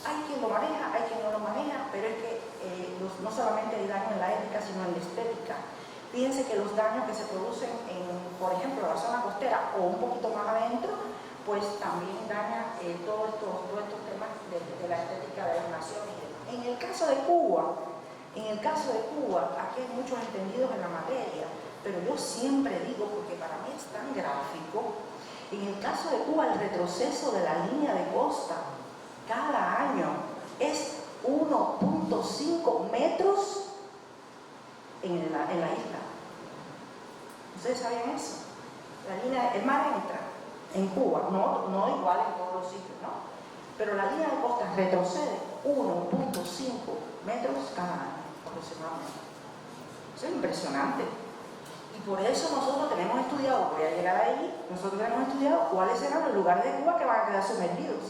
hay quien lo maneja, hay quien no lo maneja, pero es que no solamente hay daño en la ética, sino en la estética. Fíjense que los daños que se producen en, por ejemplo, la zona costera o un poquito más adentro, pues también daña todos estos temas de la estética de las naciones. En el caso de Cuba, aquí hay muchos entendidos en la materia, pero yo siempre digo, porque para mí es tan gráfico, en el caso de Cuba el retroceso de la línea de costa cada año es 1.5 metros en la isla. ¿Ustedes sabían eso? El mar entra en Cuba, no igual en todos los sitios, ¿no? Pero la línea de costa retrocede 1.5 metros cada año aproximadamente. Eso es impresionante. Y por eso nosotros tenemos estudiado, voy a llegar ahí, cuáles serán los lugares de Cuba que van a quedar sumergidos.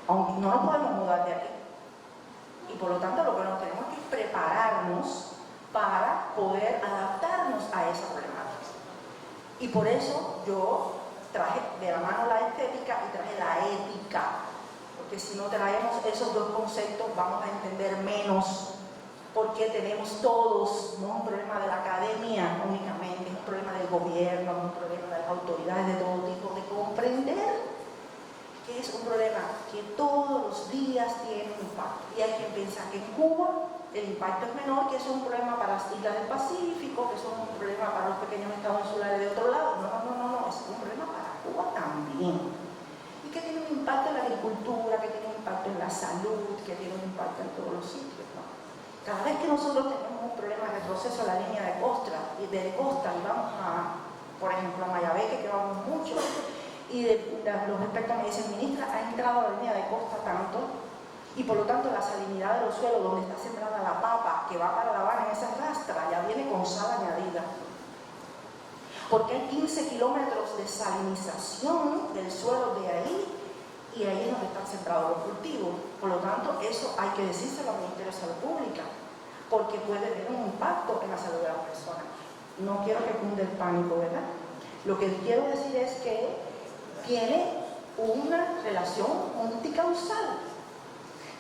Aunque no nos podemos mudar de aquí. Y por lo tanto lo que nos tenemos que prepararnos para poder adaptarnos a esa problemática. Y por eso yo traje de la mano la estética y traje la ética. Porque si no traemos esos dos conceptos vamos a entender menos. Porque tenemos todos, no es un problema de la academia únicamente, es un problema del gobierno, es un problema de las autoridades de todo tipo, de comprender que es un problema que todos los días tiene un impacto. Y hay quien piensa que en Cuba el impacto es menor, que es un problema para las islas del Pacífico, que es un problema para los pequeños estados insulares de otro lado. No, es un problema para Cuba también. Y que tiene un impacto en la agricultura, que tiene un impacto en la salud, que tiene un impacto en todos los sitios, ¿no? Cada vez que nosotros tenemos un problema de retroceso a la línea de costa y vamos a, por ejemplo, a Mayabeque, que vamos mucho, y los expertos me dicen, ministra, ha entrado a la línea de costa tanto, y por lo tanto la salinidad de los suelos donde está sembrada la papa que va para La Habana en esa rastra ya viene con sal añadida. Porque hay 15 kilómetros de salinización del suelo de ahí, y ahí es donde están sembrados los cultivos. Por lo tanto, eso hay que decírselo al Ministerio de Salud Pública, porque puede tener un impacto en la salud de las personas. No quiero que cunde el pánico, ¿verdad? Lo que quiero decir es que tiene una relación multicausal.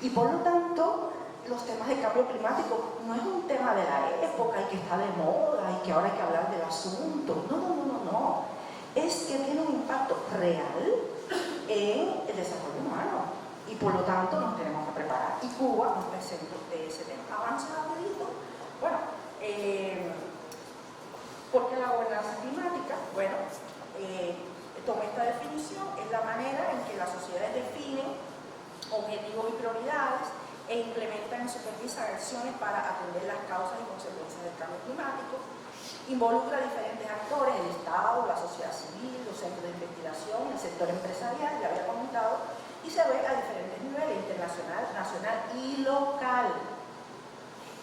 Y por lo tanto, los temas de cambio climático no es un tema de la época y que está de moda y que ahora hay que hablar del asunto. No. Es que tiene un impacto real en el desarrollo humano. Y por lo tanto nos tenemos que preparar. Y Cuba nos presenta ese tema. Avanza rapidito. Bueno, ¿por qué la gobernanza climática? Bueno, tomé esta definición, es la manera en que las sociedades definen objetivos y prioridades e implementan y supervisan acciones para atender las causas y consecuencias del cambio climático. Involucra a diferentes actores, el Estado, la sociedad civil, los centros de investigación, el sector empresarial, ya había comentado, y se ve a diferentes niveles, internacional, nacional y local.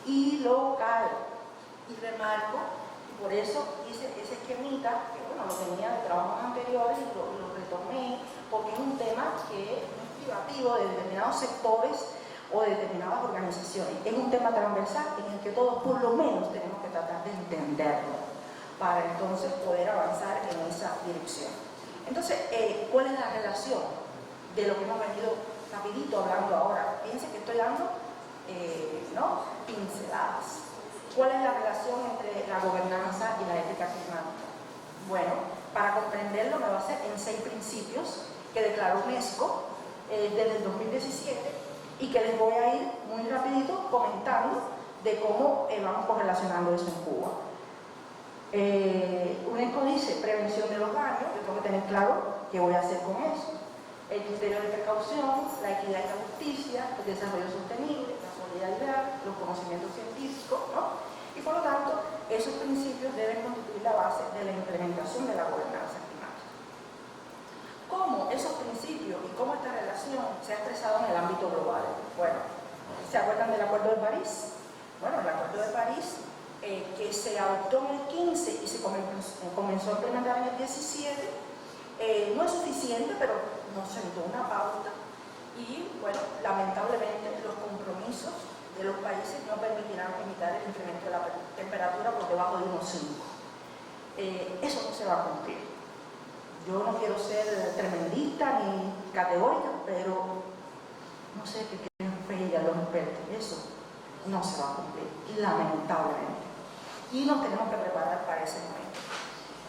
Y remarco, y por eso hice ese esquemita, que bueno, lo tenía de trabajos anteriores y lo retomé, porque es un tema que es privativo de determinados sectores o de determinadas organizaciones. Es un tema transversal en el que todos por lo menos tenemos que tratar de entenderlo para entonces poder avanzar en esa dirección. Entonces, ¿cuál es la relación de lo que hemos venido rapidito hablando ahora? Fíjense que estoy dando pinceladas. ¿Cuál es la relación entre la gobernanza y la ética climática? Bueno, para comprenderlo me basé en 6 principios que declaró UNESCO desde el 2017 y que les voy a ir muy rapidito comentando de cómo vamos correlacionando eso en Cuba. UNESCO dice prevención de los daños, yo tengo que tener claro qué voy a hacer con eso. El criterio de precaución, la equidad y la justicia, el desarrollo sostenible, la solidaridad, los conocimientos científicos, ¿no? Y por lo tanto, esos principios deben constituir la base de la implementación de la gobernanza climática. ¿Cómo esos principios y cómo esta relación se ha expresado en el ámbito global? Bueno, ¿se acuerdan del Acuerdo de París? Bueno, el Acuerdo de París, que se adoptó en el 15 y se comenzó a implementar en el 17, no es suficiente, pero nos sentó una pauta y, bueno, lamentablemente los compromisos de los países no permitirán limitar el incremento de la temperatura por debajo de 1,5. Eso no se va a cumplir. Yo no quiero ser tremendista ni categórica, pero no sé qué creen ya los expertos. Eso no se va a cumplir, lamentablemente. Y nos tenemos que preparar para ese momento.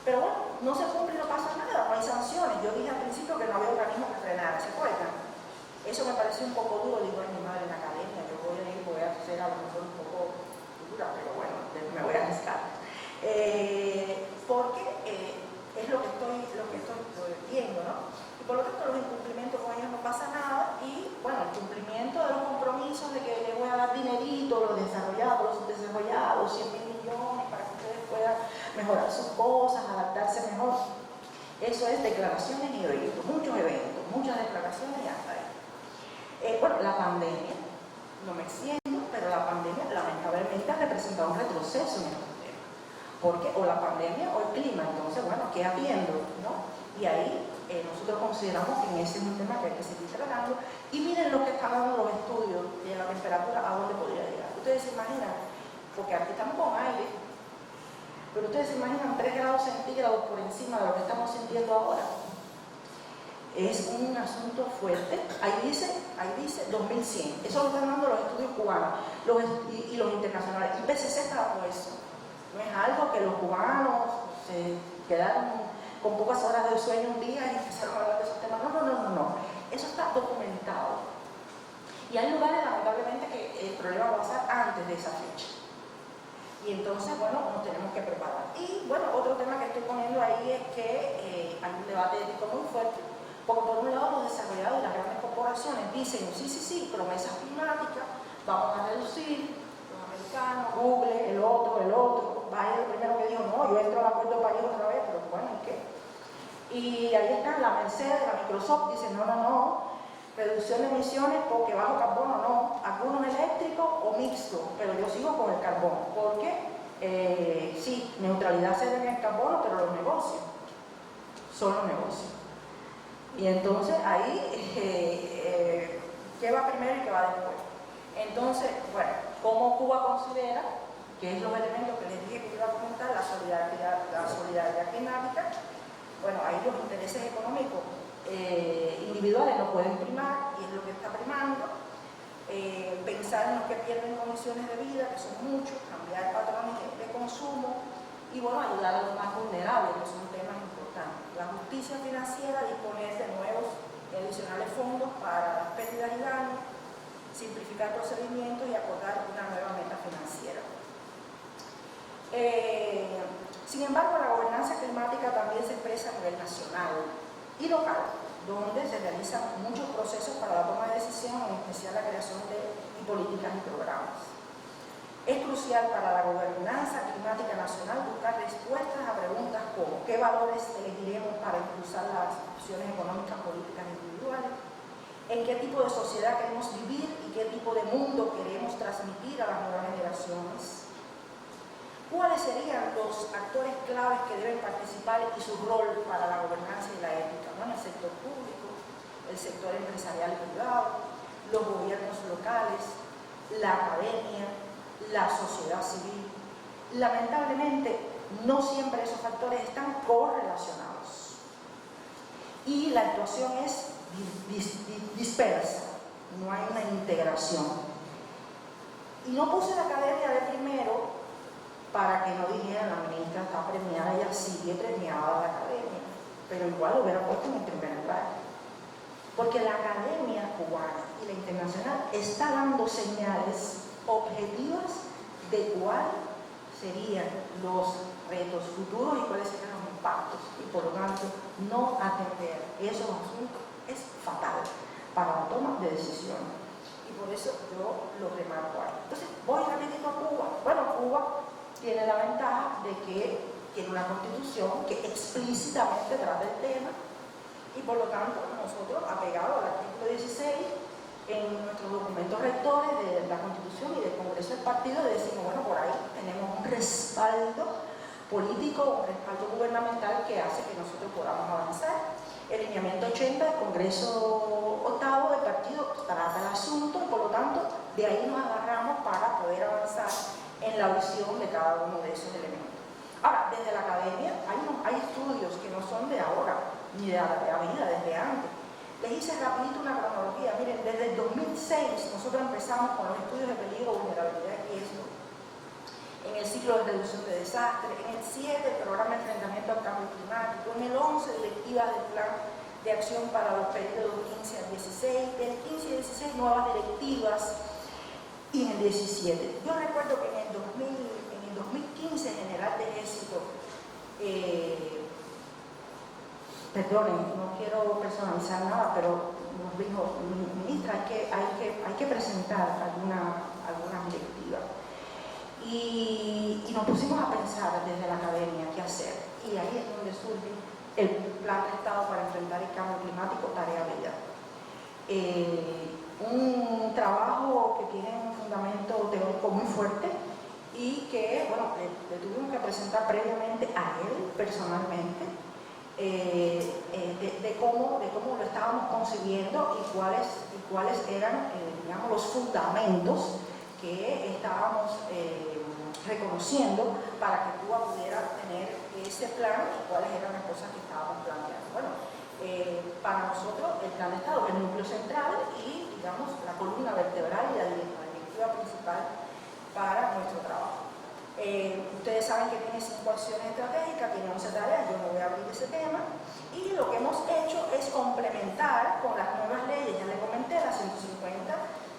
Pero bueno, no se cumple y no pasa nada, no hay sanciones. Yo dije al principio que no había organismo que frenara, ¿se acuerdan? Eso me pareció un poco duro, digo, ay, mi madre en la academia, yo voy a ser a lo mejor un poco dura, pero bueno, me voy a arriesgar. Porque es lo que estoy viendo, ¿no? Y por lo tanto los incumplimientos con ellos no pasa nada y, bueno, el cumplimiento de los compromisos de que les voy a dar dinerito, los desarrollados, los subdesarrollados, 100.000 millones para que ustedes puedan mejorar sus cosas, adaptarse mejor. Eso es declaraciones y eventos, muchos eventos, muchas declaraciones y hasta ahí. Bueno, la pandemia, no me extiendo, pero la pandemia lamentablemente ha representado un retroceso en estos temas. Porque o la pandemia o el clima, entonces, bueno, ¿qué atiendo? ¿No? Y ahí nosotros consideramos que ese es un tema que hay que seguir tratando. Y miren lo que están dando los estudios de la temperatura, a dónde podría llegar. Ustedes se imaginan, porque aquí estamos con aire, pero ustedes se imaginan 3 grados centígrados por encima de lo que estamos sintiendo ahora. Es un asunto fuerte. Ahí dice 2100. Eso lo están dando los estudios cubanos y los internacionales. IPCC está dando eso. No es algo que los cubanos se quedaron con pocas horas de sueño un día y empezaron a hablar de esos temas. No. Eso está documentado. Y hay lugares, lamentablemente, que el problema va a pasar antes de esa fecha. Y entonces, bueno, nos tenemos que preparar. Y, bueno, otro tema que estoy poniendo ahí es que hay un debate ético muy fuerte. Porque por un lado los desarrollados y las grandes corporaciones dicen, sí, promesas climáticas, vamos a reducir, los americanos, Google, el otro, vaya el primero que dijo, no, yo entro al Acuerdo de París otra vez, pero bueno, ¿y qué? Y ahí están la Mercedes, la Microsoft, dicen, no, reducción de emisiones porque bajo carbono, no, algunos eléctricos o mixto, pero yo sigo con el carbono, porque sí, neutralidad se ve en el carbono, pero los negocios son los negocios. Y entonces ahí, ¿qué va primero y qué va después? Entonces, bueno, ¿cómo Cuba considera, que es los elementos que les dije que iba a comentar, la solidaridad climática? Bueno, ahí los intereses económicos individuales no pueden primar, y es lo que está primando. Pensar en los que pierden condiciones de vida, que son muchos, cambiar patrones de consumo, y bueno, ayudar a los más vulnerables, que son temas importantes. La justicia financiera, disponer de nuevos y adicionales fondos para las pérdidas y daños, simplificar procedimientos y acordar una nueva meta financiera. Sin embargo, la gobernanza climática también se expresa a nivel nacional y local, donde se realizan muchos procesos para la toma de decisiones, en especial la creación de políticas y programas. Es crucial para la gobernanza climática nacional buscar respuestas a preguntas como ¿qué valores elegiremos para impulsar las opciones económicas, políticas e individuales? ¿En qué tipo de sociedad queremos vivir y qué tipo de mundo queremos transmitir a las nuevas generaciones? ¿Cuáles serían los actores claves que deben participar y su rol para la gobernanza y la ética? ¿No? El sector público, el sector empresarial y privado, los gobiernos locales, la academia, la sociedad civil. Lamentablemente, no siempre esos factores están correlacionados. Y la actuación es dispersa, no hay una integración. Y no puse la academia de primero para que no dijeran la ministra está premiada, ella sigue premiada la academia, pero igual lo hubiera puesto en primer lugar. Porque la academia cubana y la internacional está dando señales objetivas de cuáles serían los retos futuros y cuáles serán los impactos. Y por lo tanto, no atender esos asuntos es fatal para la toma de decisiones. Y por eso yo lo remarco ahí. Entonces, voy rapidito a Cuba. Bueno, Cuba tiene la ventaja de que tiene una constitución que explícitamente trata el tema y por lo tanto nosotros, apegados al artículo 16, en nuestros documentos rectores de la Constitución y del Congreso del Partido, decimos, bueno, por ahí tenemos un respaldo político, un respaldo gubernamental que hace que nosotros podamos avanzar. El lineamiento 80 del Congreso octavo del Partido trata el asunto y por lo tanto de ahí nos agarramos para poder avanzar en la visión de cada uno de esos elementos. Ahora, desde la academia hay estudios que no son de ahora, ni de la vida, desde antes. Les hice rapidito una cronología. Miren, desde el 2006 nosotros empezamos con los estudios de peligro, vulnerabilidad y riesgo. En el ciclo de reducción de desastres, en el 7 el programa de enfrentamiento al cambio climático, en el 11 directivas del plan de acción para los periodos 15 al 16, del 15 al 16 nuevas directivas y en el 17. Yo recuerdo que en el 2015 General de Ejército, perdonen, no quiero personalizar nada, pero nos dijo, ministra, hay que presentar algunas directivas. Y nos pusimos a pensar desde la academia qué hacer. Y ahí es donde surge el Plan de Estado para enfrentar el cambio climático, Tarea Vida. Un trabajo que tiene un fundamento teórico muy fuerte y que, bueno, le tuvimos que presentar previamente a él personalmente de cómo lo estábamos concibiendo y cuáles eran, digamos, los fundamentos que estábamos reconociendo para que Cuba pudiera tener ese plan y cuáles eran las cosas que estábamos planteando. Bueno, para nosotros el plan de Estado es el núcleo central y, digamos, la columna vertebral y la directiva principal para nuestro trabajo. Ustedes saben que tiene 5 acciones estratégicas, tiene 11 tareas, yo no voy a abrir ese tema, y lo que hemos hecho es complementar con las nuevas leyes, ya les comenté, las 150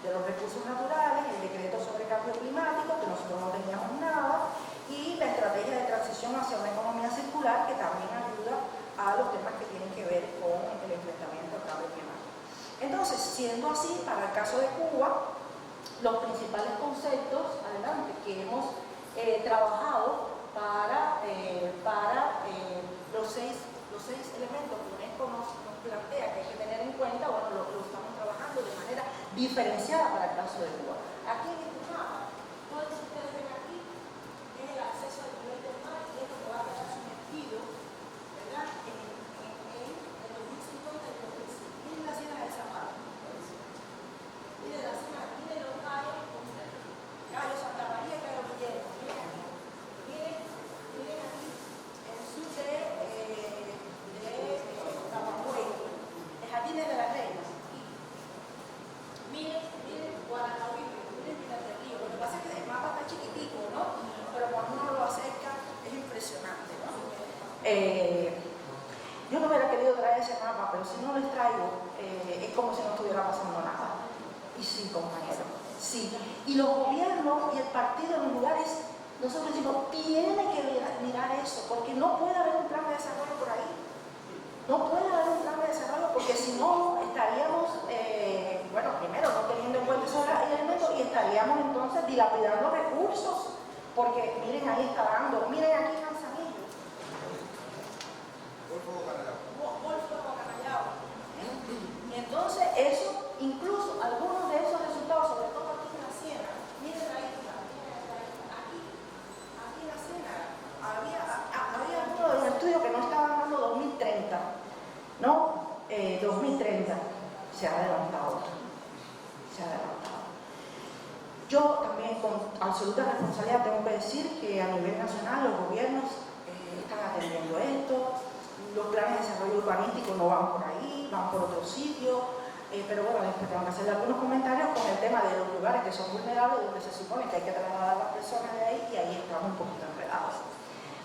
de los recursos naturales, el decreto sobre cambio climático, que nosotros no teníamos nada, y la estrategia de transición hacia una economía circular, que también ayuda a los temas que tienen que ver con el enfrentamiento al cambio climático. Entonces, siendo así, para el caso de Cuba, los principales conceptos, adelante, que hemos trabajado para los seis elementos que UNESCO nos plantea que hay que tener en cuenta, bueno, lo estamos trabajando de manera diferenciada para el caso de Cuba. Aquí en este mapa, todo eso que ustedes ven aquí es el acceso al nivel del mar y es lo que va a quedar sumergido, ¿verdad? En el 2050 y el 2050. Miren la Sierra del Zapata. Miren la Sierra, miren los callos, Cayo Santa María y Cayo Villero. Miren aquí el sur de Camagüey, el Jardines de las Reinas. Miren Guanacaví, miren Pinar del Río. Lo que pasa es que el mapa está chiquitico, ¿no? Pero cuando uno lo acerca es impresionante, ¿no? Yo no hubiera querido traer ese mapa, pero si no les traigo, es como si no estuviera pasando nada. Y sí, compañeros, sí. Y los gobiernos y el partido en los lugares, nosotros decimos, tienen que mirar eso, porque no puede haber un plan de desarrollo por ahí. No puede haber un plan de desarrollo, porque si no, estaríamos, bueno, primero no teniendo en cuenta esos elementos y estaríamos entonces dilapidando recursos, porque miren, ahí está dando, miren aquí Manzanillo. Wolfo Canallao. Y entonces eso, incluso algunos de esos resultados, sobre todo aquí en la Siena, miren la isla, aquí en la Siena, había algunos de los estudios que no estaban dando 2030, ¿no? 2030, se ha adelantado. Yo también con absoluta responsabilidad tengo que decir que a nivel nacional los gobiernos están atendiendo esto, los planes de desarrollo urbanístico no van por ahí, van por otro sitio, pero bueno, después tengo que hacerle algunos comentarios con el tema de los lugares que son vulnerables, donde se supone que hay que trasladar a las personas de ahí, y ahí estamos un poquito enredados,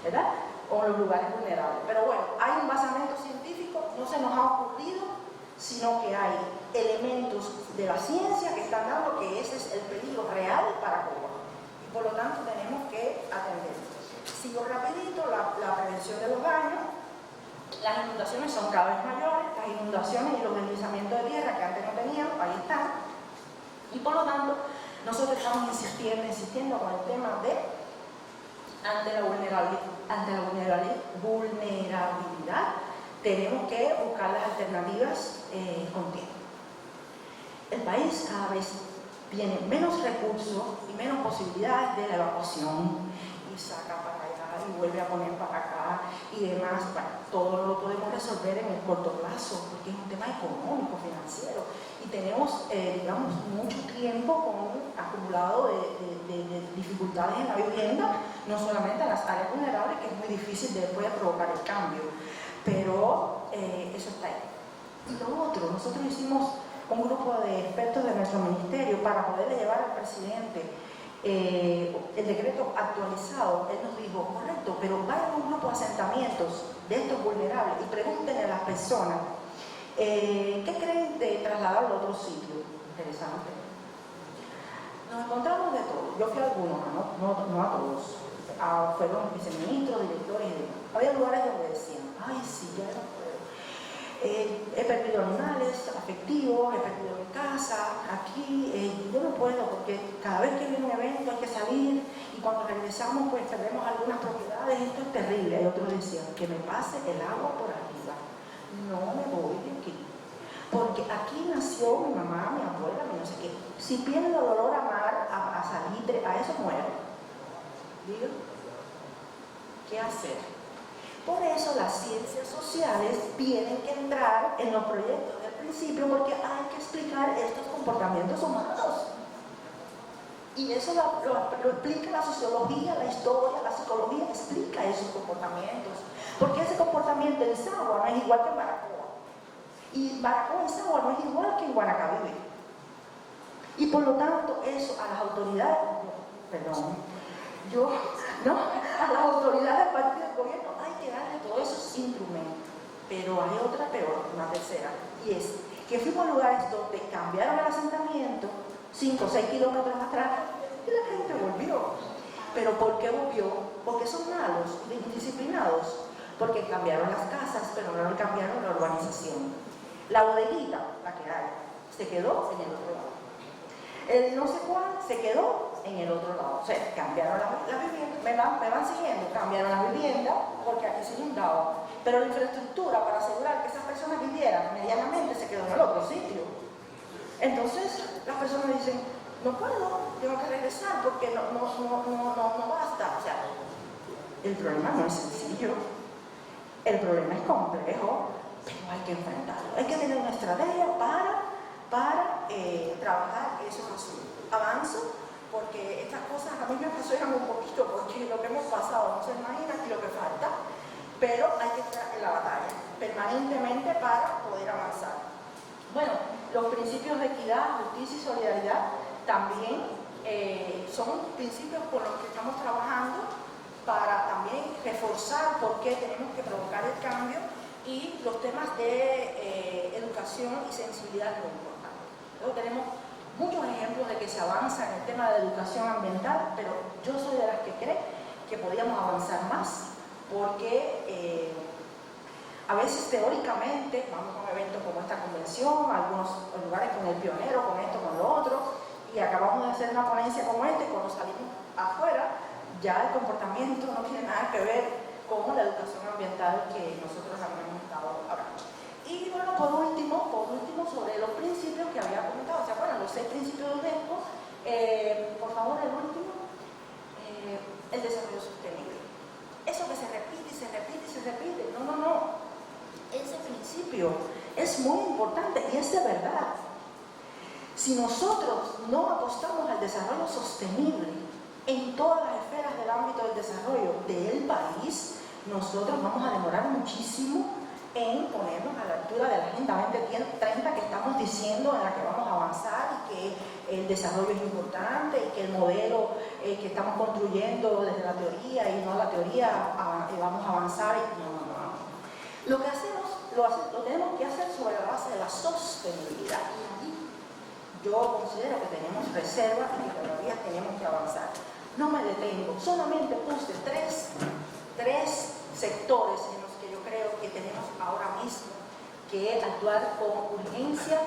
¿verdad? O los lugares vulnerables. Pero bueno, hay un basamento científico, no se nos ha ocurrido, sino que hay elementos de la ciencia que están dando que ese es el peligro real para Cuba. Y por lo tanto tenemos que atender. Sigo rapidito, la prevención de los daños. Las inundaciones son cada vez mayores, las inundaciones y los deslizamientos de tierra que antes no teníamos, ahí están. Y por lo tanto, nosotros estamos insistiendo con el tema de ante la vulnerabilidad, tenemos que buscar las alternativas con tiempo. El país cada vez tiene menos recursos y menos posibilidades de la evacuación, y saca para allá y vuelve a poner para acá y demás. Bueno, todo lo podemos resolver en el corto plazo porque es un tema económico, financiero, y tenemos, digamos, mucho tiempo acumulado de dificultades en la vivienda, no solamente en las áreas vulnerables, que es muy difícil después provocar el cambio, pero eso está ahí. Y lo otro, nosotros hicimos un grupo de expertos de nuestro ministerio para poderle llevar al presidente el decreto actualizado. Él nos dijo, correcto, pero vayan a un grupo de asentamientos de estos vulnerables y pregúntenle a las personas ¿qué creen de trasladarlo a otro sitio? Interesante. Nos encontramos de todo. Yo fui a algunos, no a todos. Fueron viceministros, directores y demás. Había lugares donde decían, ay, sí, ya no puedo. He perdido animales afectivos, he perdido mi casa, aquí yo no puedo porque cada vez que viene un evento hay que salir y cuando regresamos pues perdemos algunas propiedades, esto es terrible. Y otros decían, que me pase el agua por arriba, no me voy de aquí, porque aquí nació mi mamá, mi abuela, mi no sé qué. Si pierdo el olor a mar, a salitre, a eso muero. ¿Digo? ¿Qué hacer? Por eso las ciencias sociales tienen que entrar en los proyectos del principio porque hay que explicar estos comportamientos humanos. Y eso lo explica la sociología, la historia, la psicología, explica esos comportamientos. Porque ese comportamiento en Sagua no es igual que en Baracoa. Y Baracoa y Sagua no es igual que en Guanacabibe. Y por lo tanto, eso a las autoridades, a las autoridades del partido del gobierno hay que darle todos esos instrumentos. Pero hay otra peor, una tercera, y es que fuimos a lugares donde cambiaron el asentamiento 5 o 6 kilómetros atrás y la gente volvió. ¿Pero por qué volvió? Porque son malos, indisciplinados, porque cambiaron las casas, pero no cambiaron la urbanización. La bodeguita, la que hay, se quedó en el otro lado. El no sé cuál se quedó en el otro lado. O sea, cambiaron la vivienda, me van siguiendo, cambiaron la vivienda porque aquí se inundaba. Pero la infraestructura para asegurar que esas personas vivieran medianamente se quedó en el otro sitio. Entonces, las personas dicen, no puedo, tengo que regresar porque no basta. O sea, el problema no es sencillo, el problema es complejo, pero hay que enfrentarlo. Hay que tener una estrategia para trabajar esos asuntos. Avanzo porque estas cosas a mí me apasionan un poquito porque lo que hemos pasado no se imagina y lo que falta, pero hay que estar en la batalla permanentemente para poder avanzar. Bueno, los principios de equidad, justicia y solidaridad también son principios con los que estamos trabajando para también reforzar por qué tenemos que provocar el cambio y los temas de educación y sensibilidad es muy importante. Luego tenemos muchos ejemplos de que se avanza en el tema de educación ambiental, pero yo soy de las que cree que podíamos avanzar más porque a veces teóricamente vamos a un evento como esta convención, algunos lugares con el pionero, con esto, con lo otro, y acabamos de hacer una ponencia como esta y cuando salimos afuera ya el comportamiento no tiene nada que ver con la educación ambiental que nosotros habíamos estado hablando. Y bueno, por último, sobre los principios que había comentado, o sea, bueno, los 6 principios de UNESCO, por favor, el último, el desarrollo sostenible. Eso que se repite y se repite y se repite, no. Ese principio es muy importante y es de verdad. Si nosotros no apostamos al desarrollo sostenible en todas las esferas del ámbito del desarrollo del país, nosotros vamos a demorar muchísimo en ponernos a la altura de la Agenda 2030 que estamos diciendo, en la que vamos a avanzar y que el desarrollo es importante y que el modelo que estamos construyendo desde la teoría y no la teoría vamos a avanzar. No. Lo que hacemos, lo tenemos que hacer sobre la base de la sostenibilidad. Y yo considero que tenemos reservas y que todavía tenemos que avanzar. No me detengo, solamente puse tres sectores en los que yo creo que tenemos ahora mismo que actuar con urgencia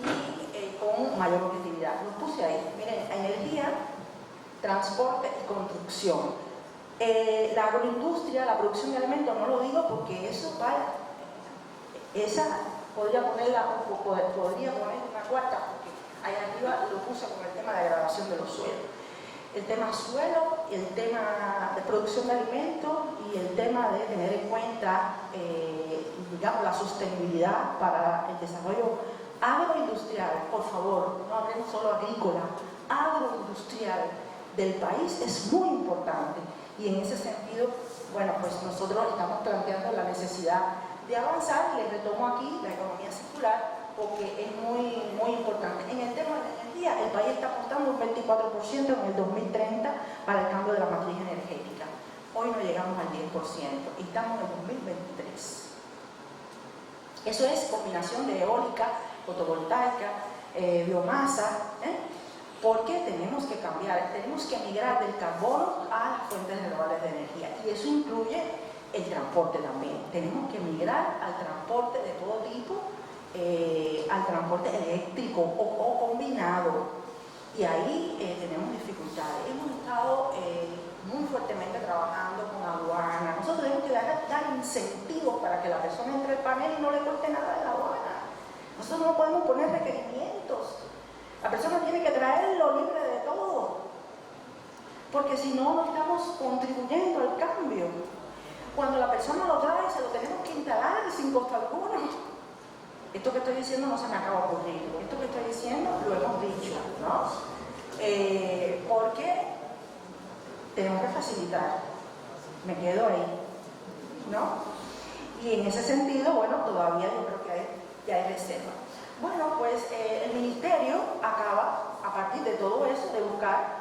y con mayor objetividad. Los puse ahí. Miren, energía, transporte y construcción. La agroindustria, la producción de alimentos, no lo digo porque eso esa podría poner una cuarta, porque ahí arriba lo puse con el tema de degradación de los suelos. El tema suelo, el tema de producción de alimentos y el tema de tener en cuenta, digamos, la sostenibilidad para el desarrollo agroindustrial. Por favor, no hablemos solo agrícola, agroindustrial del país es muy importante. Y en ese sentido, bueno, pues nosotros estamos planteando la necesidad de avanzar, y les retomo aquí la economía circular, porque es muy, muy importante. En el tema de la energía, el país está apostando un 24% en el 2030 para el cambio de la matriz energética. Hoy no llegamos al 10%, estamos en el 2023. Eso es combinación de eólica, fotovoltaica, biomasa, porque tenemos que cambiar, tenemos que migrar del carbono a las fuentes renovables de energía, y eso incluye el transporte también. Tenemos que migrar al transporte de todo tipo, al transporte eléctrico o combinado, y ahí tenemos dificultades. Hemos estado muy fuertemente trabajando con aduana. Nosotros tenemos que dar incentivos para que la persona entre al panel y no le cueste nada de la aduana. Nosotros no podemos poner requerimientos. La persona tiene que traerlo libre de todo, porque si no, no estamos contribuyendo al cambio. Cuando la persona lo trae, se lo tenemos que instalar sin costo alguno. Esto que estoy diciendo no se me acaba de ocurrir. Esto que estoy diciendo lo hemos dicho, ¿no? Porque tenemos que facilitar. Me quedo ahí, ¿no? Y en ese sentido, bueno, todavía yo creo que hay reserva. Bueno, pues el Ministerio acaba, a partir de todo eso, de buscar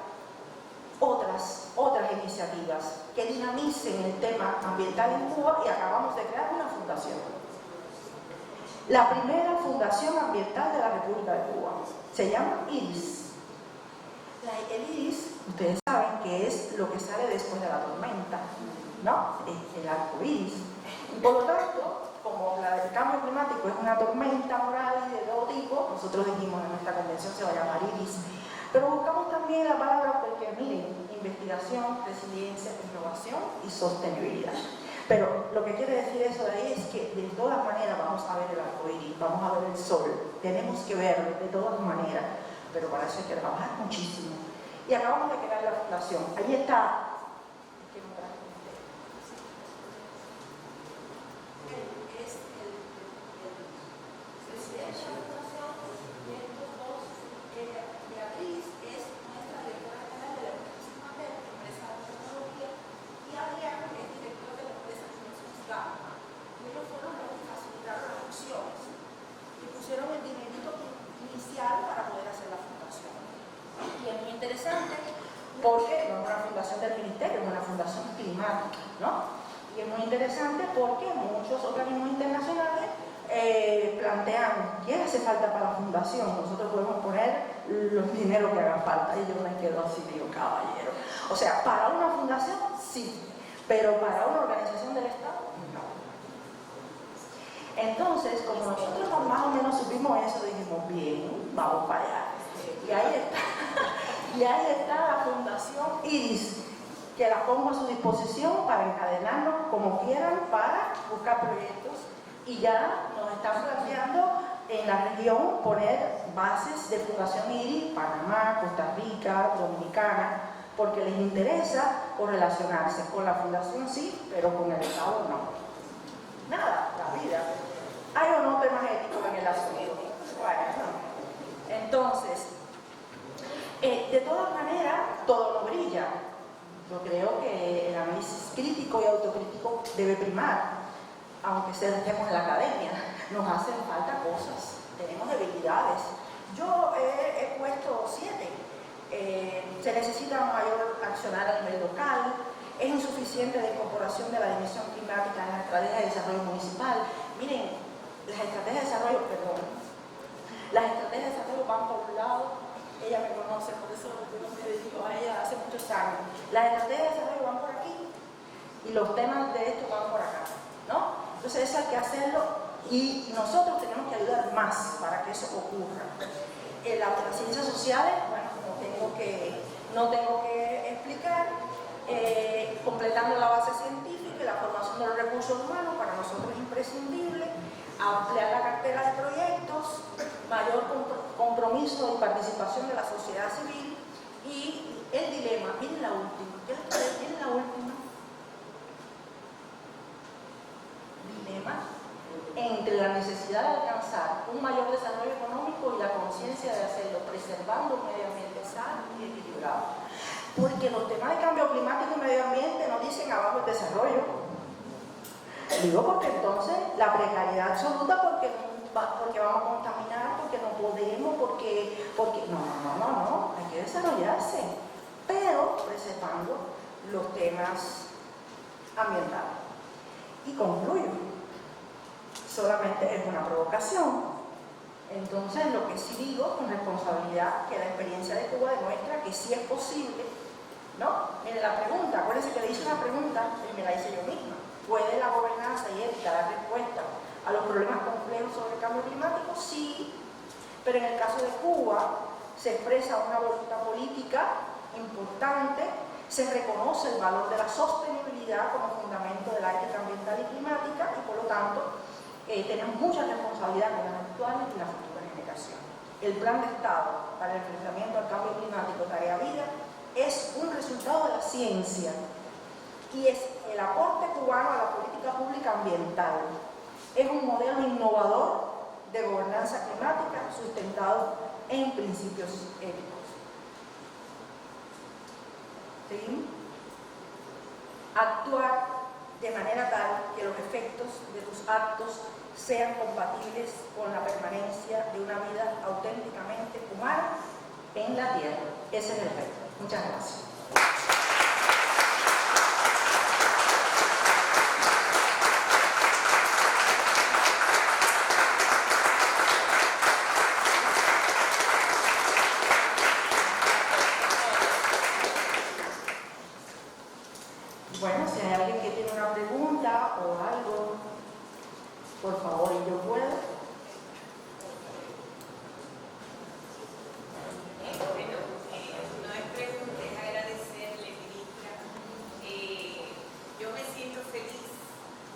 otras iniciativas que dinamicen el tema ambiental en Cuba, y acabamos de crear una fundación. La primera fundación ambiental de la República de Cuba. Se llama IRIS. El IRIS, ustedes saben que es lo que sale después de la tormenta, ¿no? El arco iris. Y por lo tanto, como el cambio climático es una tormenta moral de todo tipo, nosotros dijimos en nuestra convención se va a llamar IRIS. Pero buscamos también la palabra porque, miren, investigación, resiliencia, innovación y sostenibilidad. Pero lo que quiere decir eso de ahí es que de todas maneras vamos a ver el arco iris, vamos a ver el sol, tenemos que verlo de todas maneras, pero para eso hay que trabajar muchísimo. Y acabamos de crear la fundación. Ahí está. Porque no es una fundación del Ministerio, es una fundación climática, ¿no? Y es muy interesante porque muchos organismos internacionales plantean ¿qué hace falta para la fundación? Nosotros podemos poner los dineros que hagan falta, y yo me quedo así, digo, caballero. O sea, para una fundación sí, pero para una organización del Estado no. Entonces, como nosotros más o menos supimos eso, dijimos, bien, vamos para allá. Y ahí está. Y ahí está la Fundación IRIS, que la pongo a su disposición para encadenarnos como quieran para buscar proyectos. Y ya nos están planteando en la región poner bases de Fundación IRIS, Panamá, Costa Rica, Dominicana, porque les interesa correlacionarse con la Fundación sí, pero con el Estado no. Nada, la vida. ¿Hay o no temas éticos en el asunto? Bueno, entonces, de todas maneras, todo no brilla. Yo creo que el análisis crítico y autocrítico debe primar, aunque estemos en la academia. Nos hacen falta cosas, tenemos debilidades. Yo he puesto 7. Se necesita mayor accionar a nivel local, es insuficiente la incorporación de la dimensión climática en la estrategia de desarrollo municipal. Miren, las estrategias de desarrollo van por un lado ella me conoce, por eso yo me dedico a ella hace muchos años. Las estrategias de desarrollo van por aquí y los temas de esto van por acá, ¿no? Entonces eso hay que hacerlo y nosotros tenemos que ayudar más para que eso ocurra. Las ciencias sociales, bueno, no tengo que explicar, completando la base científica y la formación de los recursos humanos para nosotros es imprescindible, ampliar la cartera de proyectos, mayor compromiso y participación de la sociedad civil y el dilema, miren la última, miren la última, dilema entre la necesidad de alcanzar un mayor desarrollo económico y la conciencia de hacerlo, preservando un medio ambiente sano y equilibrado. Porque los temas de cambio climático y medio ambiente no dicen abajo el desarrollo. Digo porque entonces la precariedad absoluta, porque vamos a contaminar, porque no podemos, porque no, hay que desarrollarse, pero preservando los temas ambientales. Y concluyo, solamente es una provocación. Entonces, lo que sí digo con responsabilidad, que la experiencia de Cuba demuestra que sí es posible, ¿no? Mire la pregunta, acuérdense que le hice una pregunta y me la hice yo misma. ¿Puede la gobernanza y ética dar respuesta a los problemas complejos sobre el cambio climático? Sí, pero en el caso de Cuba se expresa una voluntad política importante, se reconoce el valor de la sostenibilidad como fundamento de la ética ambiental y climática y por lo tanto tenemos mucha responsabilidad con las actuales y las futuras generaciones. El Plan de Estado para el enfrentamiento al cambio climático Tarea Vida es un resultado de la ciencia y es el aporte cubano a la política pública ambiental. Es un modelo innovador de gobernanza climática sustentado en principios éticos. ¿Seguimos? Actuar de manera tal que los efectos de tus actos sean compatibles con la permanencia de una vida auténticamente humana en la Tierra. Ese es el reto. Muchas gracias. Bueno, si hay alguien que tiene una pregunta o algo, por favor, y yo puedo. Bueno, no es pregunta, es agradecerle, ministra. Yo me siento feliz,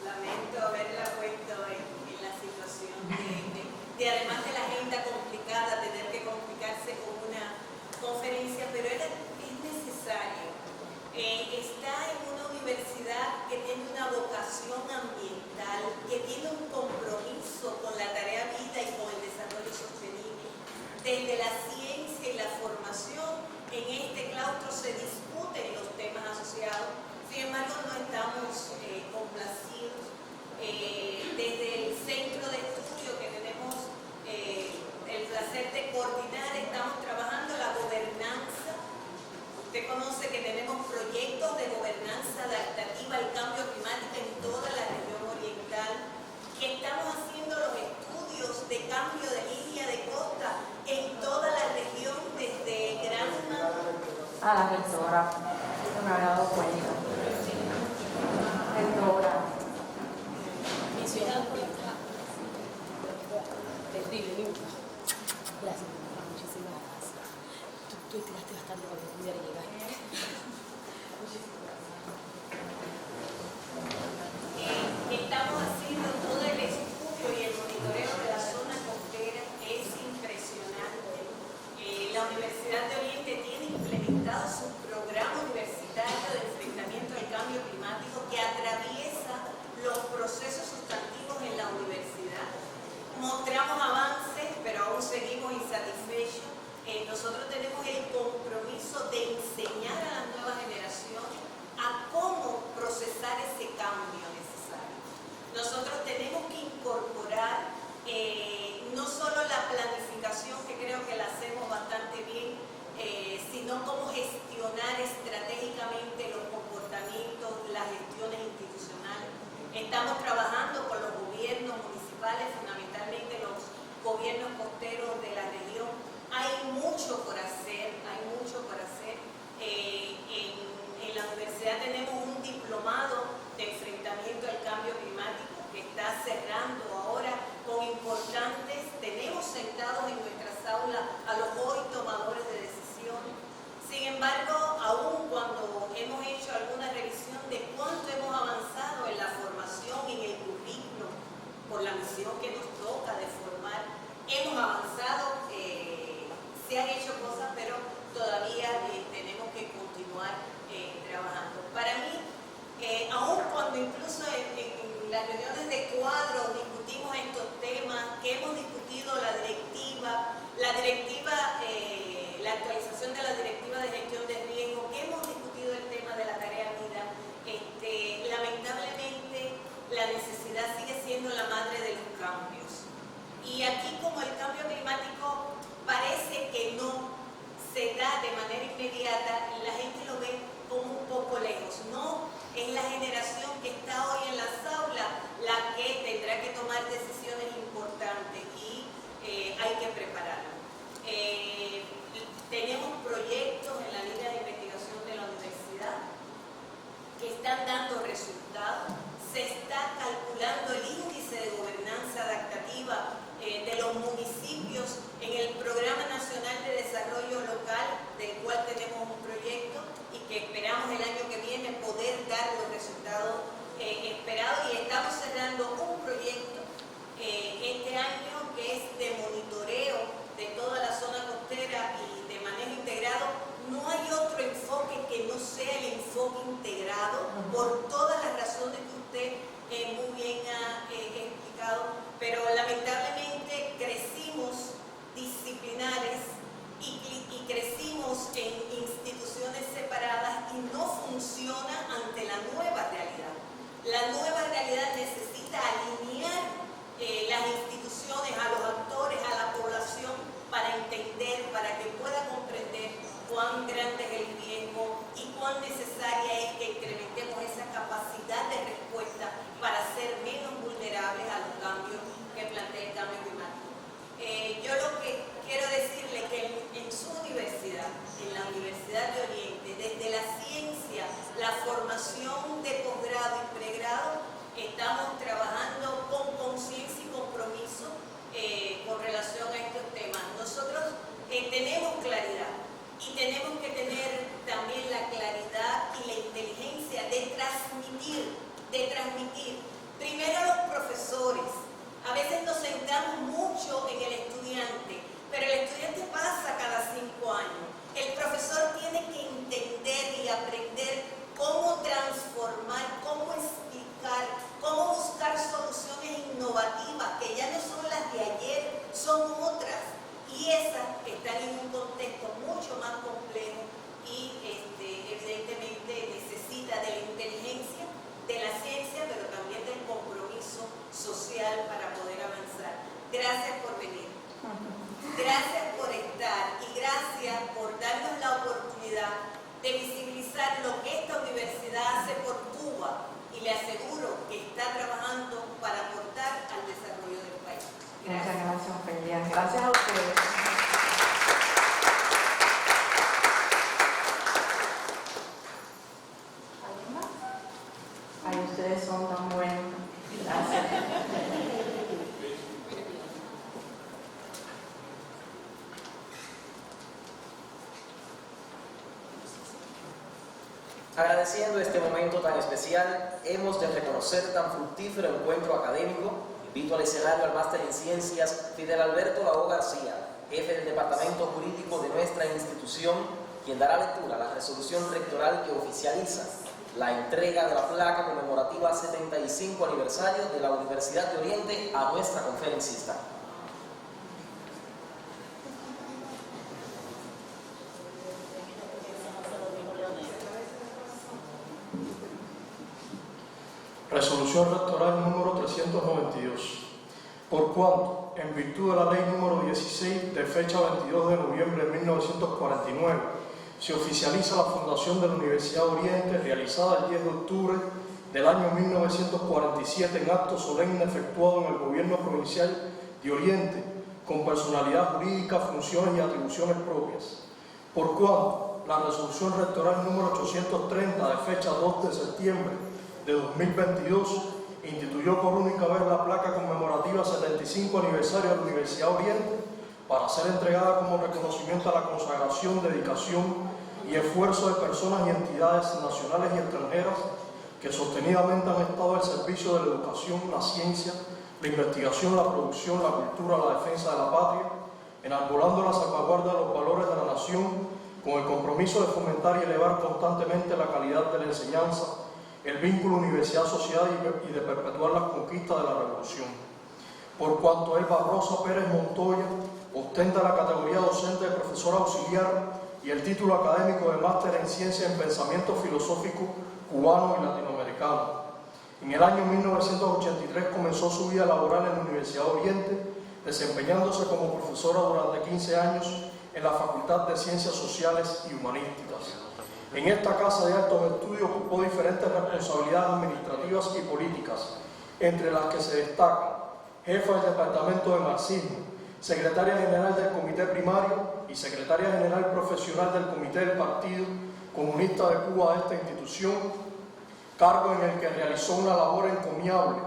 lamento haberla puesto en la situación de además de la agenda complicada, tener que complicarse con una conferencia, pero es necesario. Está en una universidad que tiene una vocación ambiental, que tiene un compromiso con la tarea vida y con el desarrollo sostenible. Desde la ciencia y la formación, en este claustro se discuten los temas asociados, sin embargo no estamos complacidos. Desde el centro de estudio que tenemos el placer de coordinar, estamos trabajando la gobernanza. Usted conoce que tenemos proyectos de gobernanza adaptativa al cambio climático en toda la región oriental, que estamos haciendo los estudios de cambio de línea de costa en toda la región, desde Granma. A la rectora, no me había dado cuenta. Rectora. Mi ciudad está terrible, gracias, muchísimas gracias. Tú tiraste bastante para que pudiera llegar. Estamos haciendo todo el estudio y el monitoreo de la zona costera, que es impresionante. La Universidad de Oriente tiene implementado su programa universitario de enfrentamiento al cambio climático que atraviesa los procesos sustantivos en la universidad. Mostramos avances, pero aún seguimos insatisfechos. Nosotros tenemos el compromiso de enseñar a las nuevas generaciones a cómo procesar ese cambio necesario. Nosotros tenemos que incorporar no solo la planificación, que creo que la hacemos bastante bien, sino cómo gestionar estratégicamente los comportamientos, las gestiones institucionales. Estamos trabajando con los gobiernos municipales, fundamentalmente los participación de la Directiva de Gestión de Riesgo, que hemos discutido el tema de la tarea vida, lamentablemente la necesidad sigue siendo la madre de los cambios. Y aquí, como el cambio climático parece que no se da de manera inmediata, la gente lo ve como un poco lejos. No, es la generación que está hoy en las aulas la que tendrá que tomar decisiones importantes y hay que prepararla. Tenemos proyectos en la línea de investigación de la universidad que están dando resultados. Se está calculando el índice de gobernanza adaptativa de los municipios en el Programa Nacional de Desarrollo Local, del cual tenemos un proyecto y que esperamos el año que viene poder dar los resultados esperados. Y estamos cerrando un proyecto este año que es de monitoreo de toda la zona costera y de manejo integrado. No hay otro enfoque que no sea el enfoque integrado, por todas las razones que usted muy bien ha explicado, pero lamentablemente crecimos disciplinares y crecimos en instituciones separadas y no funciona ante la nueva realidad. La nueva realidad necesita alinear las instituciones a los actores, a la población, para entender, para que pueda comprender cuán grande es el riesgo y cuán necesaria es que incrementemos esa capacidad de respuesta para ser menos vulnerables a los cambios que plantea el cambio climático. Yo lo que quiero decirle que en su universidad, en la Universidad de Oriente, desde la ciencia, la formación de posgrado y pregrado, estamos trabajando con conciencia y compromiso con relación a estos temas. Nosotros tenemos claridad y tenemos que tener también la claridad y la inteligencia de transmitir primero a los profesores. A veces nos centramos mucho en el estudiante, pero el estudiante pasa cada 5 años. El profesor tiene que entender y aprender cómo transformar, cómo explicar, cómo buscar soluciones innovativas, que ya no son las de ayer, son otras. Y esas están en un contexto mucho más complejo y evidentemente necesita de la inteligencia, de la ciencia, pero también del compromiso social para poder avanzar. Gracias por venir. Gracias por estar y gracias por darnos la oportunidad de visibilizar lo que esta universidad hace por Cuba y le aseguro que está trabajando para aportar al desarrollo del país. Muchas gracias, Ofelia. Gracias a ustedes. ¿Alguien más? Ay, ustedes son tan buenos. Gracias. Agradeciendo este momento tan especial, hemos de reconocer tan fructífero encuentro académico. Invito al escenario al máster en Ciencias Fidel Alberto Lao García, jefe del Departamento Jurídico de nuestra institución, quien dará lectura a la resolución rectoral que oficializa la entrega de la placa conmemorativa 75 aniversario de la Universidad de Oriente a nuestra conferencista. Resolución rectoral número 392. Por cuanto, en virtud de la ley número 16 de fecha 22 de noviembre de 1949, se oficializa la fundación de la Universidad de Oriente realizada el 10 de octubre del año 1947 en acto solemne efectuado en el gobierno provincial de Oriente, con personalidad jurídica, funciones y atribuciones propias. Por cuanto, la resolución rectoral número 830 de fecha 2 de septiembre de 2022 instituyó por única vez la placa conmemorativa 75 aniversario de la Universidad de Oriente para ser entregada como reconocimiento a la consagración, dedicación y esfuerzo de personas y entidades nacionales y extranjeras que sostenidamente han estado al servicio de la educación, la ciencia, la investigación, la producción, la cultura, la defensa de la patria, enarbolando la salvaguarda de los valores de la nación con el compromiso de fomentar y elevar constantemente la calidad de la enseñanza, el vínculo universidad-sociedad y de perpetuar las conquistas de la revolución. Por cuanto Elba Rosa Pérez Montoya ostenta la categoría docente de profesora auxiliar y el título académico de Máster en Ciencia en Pensamiento Filosófico Cubano y Latinoamericano. En el año 1983 comenzó su vida laboral en la Universidad de Oriente, desempeñándose como profesora durante 15 años en la Facultad de Ciencias Sociales y Humanísticas. En esta casa de altos estudios ocupó diferentes responsabilidades administrativas y políticas, entre las que se destacan jefa del Departamento de Marxismo, secretaria general del Comité Primario y secretaria general profesional del Comité del Partido Comunista de Cuba de esta institución, cargo en el que realizó una labor encomiable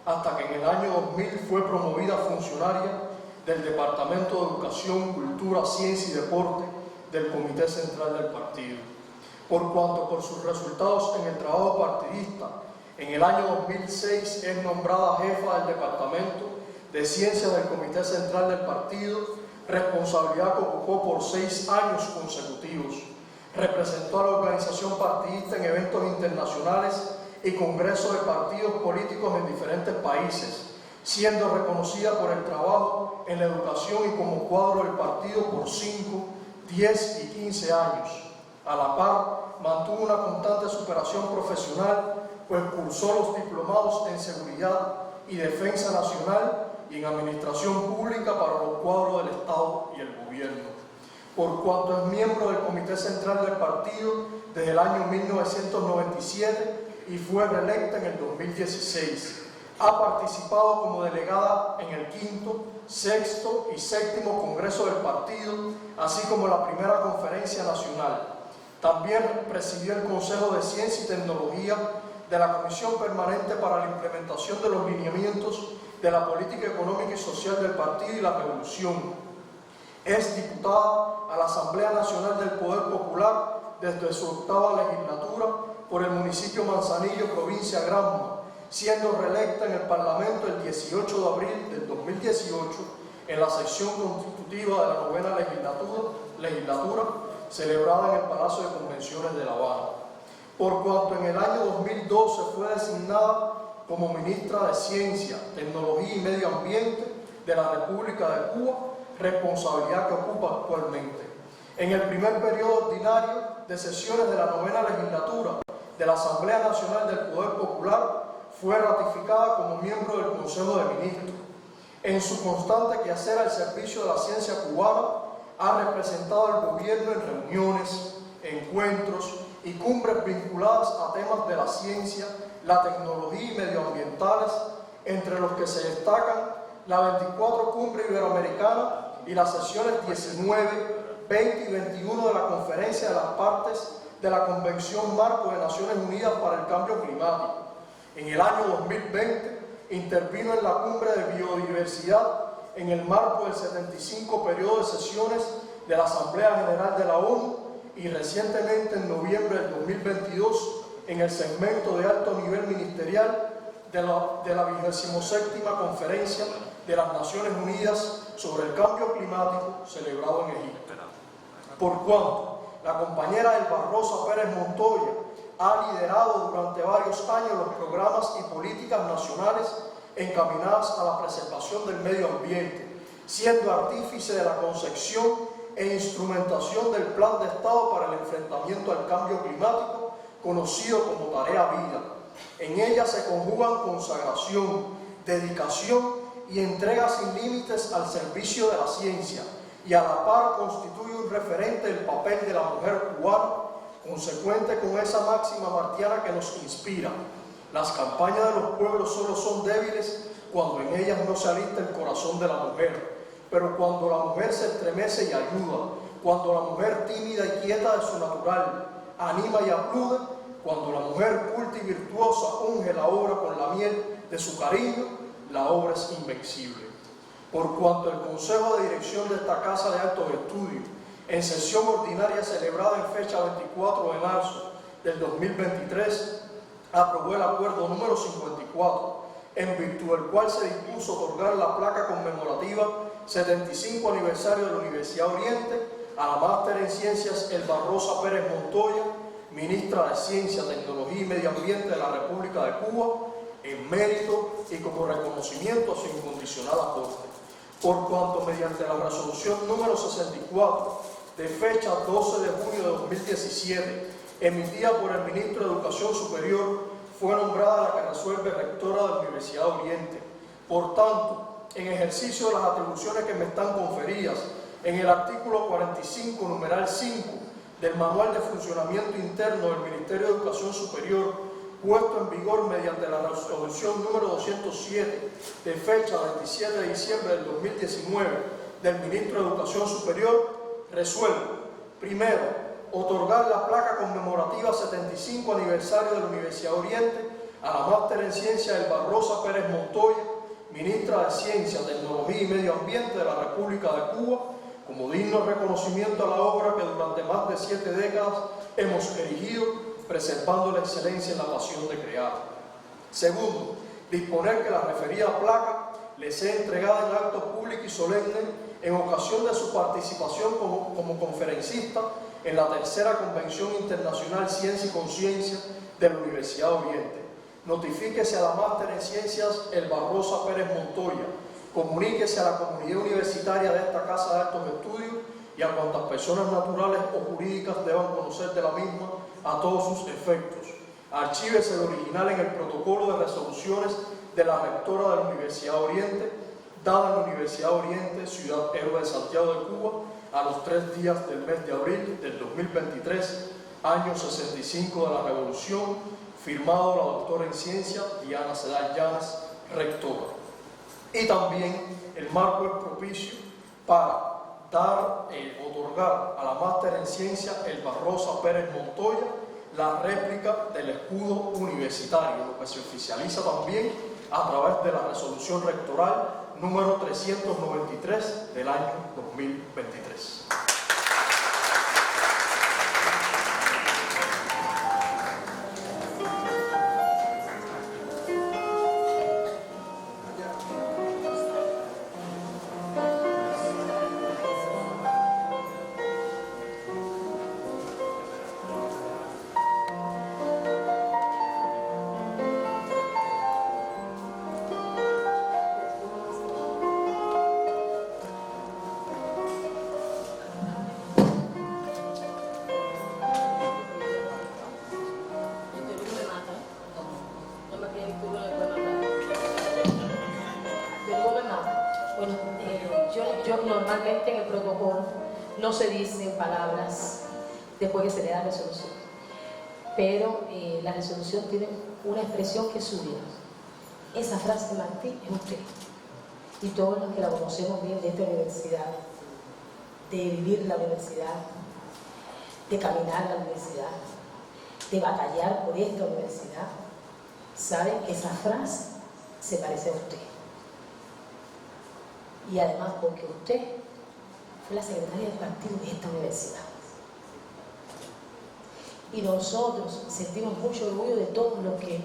hasta que en el año 2000 fue promovida funcionaria del Departamento de Educación, Cultura, Ciencia y Deporte del Comité Central del Partido. Por cuanto por sus resultados en el trabajo partidista, en el año 2006 es nombrada jefa del Departamento de Ciencias del Comité Central del Partido, responsabilidad que ocupó por 6 años consecutivos. Representó a la organización partidista en eventos internacionales y congresos de partidos políticos en diferentes países, siendo reconocida por el trabajo en la educación y como cuadro del partido por 5, 10 y 15 años. A la par, mantuvo una constante superación profesional, pues cursó los diplomados en Seguridad y Defensa Nacional y en Administración Pública para los cuadros del Estado y el Gobierno. Por cuanto es miembro del Comité Central del Partido desde el año 1997 y fue reelecta en el 2016. Ha participado como delegada en el 5º, 6º y 7º Congreso del Partido, así como la primera Conferencia Nacional. También presidió el Consejo de Ciencia y Tecnología de la Comisión Permanente para la Implementación de los Lineamientos de la Política Económica y Social del Partido y la Revolución. Es diputada a la Asamblea Nacional del Poder Popular desde su 8ª legislatura por el municipio Manzanillo, provincia Granma, siendo reelecta en el Parlamento el 18 de abril del 2018 en la sesión constitutiva de la 9ª legislatura celebrada en el Palacio de Convenciones de La Habana. Por cuanto en el año 2012 fue designada como ministra de Ciencia, Tecnología y Medio Ambiente de la República de Cuba, responsabilidad que ocupa actualmente. En el primer periodo ordinario de sesiones de la 9ª legislatura de la Asamblea Nacional del Poder Popular, fue ratificada como miembro del Consejo de Ministros. En su constante quehacer al servicio de la ciencia cubana, ha representado al gobierno en reuniones, encuentros y cumbres vinculadas a temas de la ciencia, la tecnología y medioambientales, entre los que se destacan la 24 Cumbre Iberoamericana y las sesiones 19, 20 y 21 de la Conferencia de las Partes de la Convención Marco de Naciones Unidas para el Cambio Climático. En el año 2020 intervino en la Cumbre de Biodiversidad en el marco del 75 periodo de sesiones de la Asamblea General de la ONU y recientemente en noviembre del 2022 en el segmento de alto nivel ministerial de la 27ª Conferencia de las Naciones Unidas sobre el Cambio Climático celebrado en Egipto. Por cuanto la compañera Elba Rosa Pérez Montoya ha liderado durante varios años los programas y políticas nacionales encaminadas a la preservación del medio ambiente, siendo artífice de la concepción e instrumentación del Plan de Estado para el enfrentamiento al cambio climático, conocido como Tarea Vida. En ella se conjugan consagración, dedicación y entrega sin límites al servicio de la ciencia, y a la par constituye un referente del papel de la mujer cubana, consecuente con esa máxima martiana que nos inspira: las campañas de los pueblos solo son débiles cuando en ellas no se alista el corazón de la mujer, pero cuando la mujer se estremece y ayuda, cuando la mujer tímida y quieta de su natural anima y aplaude, cuando la mujer culta y virtuosa unge la obra con la miel de su cariño, la obra es invencible. Por cuanto el Consejo de Dirección de esta Casa de Altos Estudios, en sesión ordinaria celebrada en fecha 24 de marzo del 2023, aprobó el acuerdo número 54, en virtud del cual se dispuso otorgar la placa conmemorativa 75 aniversario de la Universidad Oriente a la máster en Ciencias Elba Rosa Pérez Montoya, ministra de Ciencia, Tecnología y Medio Ambiente de la República de Cuba, en mérito y como reconocimiento a su incondicional aporte. Por cuanto mediante la resolución número 64 de fecha 12 de junio de 2017, emitida por el Ministro de Educación Superior, fue nombrada la que resuelve rectora de la Universidad de Oriente. Por tanto, en ejercicio de las atribuciones que me están conferidas en el artículo 45, numeral 5 del Manual de Funcionamiento Interno del Ministerio de Educación Superior, puesto en vigor mediante la resolución número 207 de fecha 27 de diciembre del 2019 del Ministro de Educación Superior, resuelve: primero, otorgar la placa conmemorativa 75 aniversario de la Universidad de Oriente a la máster en Ciencia Elba Rosa Pérez Montoya, Ministra de Ciencia, Tecnología y Medio Ambiente de la República de Cuba, como digno reconocimiento a la obra que durante más de 7 décadas hemos erigido, preservando la excelencia en la pasión de crear. Segundo, disponer que la referida placa le sea entregada en acto público y solemne en ocasión de su participación como conferencista en la tercera Convención Internacional Ciencia y Conciencia de la Universidad de Oriente. Notifíquese a la máster en Ciencias Elba Rosa Pérez Montoya, comuníquese a la comunidad universitaria de esta Casa de Altos Estudios y a cuantas personas naturales o jurídicas deban conocer de la misma a todos sus efectos. Archívese el original en el protocolo de resoluciones de la rectora de la Universidad de Oriente, dada en la Universidad de Oriente, Ciudad Héroe de Santiago de Cuba, a los 3 días del mes de abril del 2023, año 65 de la Revolución, firmado la doctora en Ciencia Diana Sedal Llanas, rectora. Y también el marco es propicio para otorgar a la máster en Ciencia Elba Rosa Pérez Montoya la réplica del escudo universitario, lo que se oficializa también a través de la resolución rectoral número 393 del año 2023. Normalmente en el protocolo no se dicen palabras después que se le da resolución, pero la resolución tiene una expresión que es suya. Esa frase de Martí es usted y todos los que la conocemos bien de esta universidad, de vivir la universidad, de caminar la universidad, de batallar por esta universidad, saben que esa frase se parece a usted. Y además porque usted fue la secretaria del partido de esta universidad. Y nosotros sentimos mucho orgullo de todos los que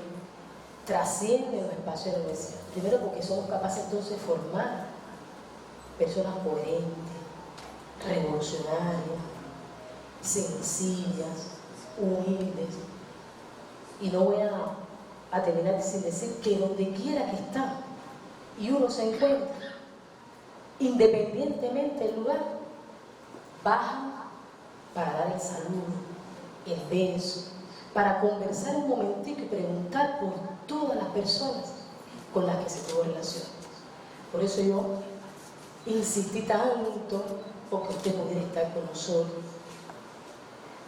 trascienden los espacios de la universidad. Primero porque somos capaces entonces de formar personas coherentes, revolucionarias, sencillas, humildes. Y no voy a terminar sin decir que donde quiera que está y uno se encuentra, independientemente del lugar, bajan para dar el saludo, el beso, para conversar un momentito y preguntar por todas las personas con las que se tuvo relación. Por eso yo insistí tanto porque usted pudiera estar con nosotros.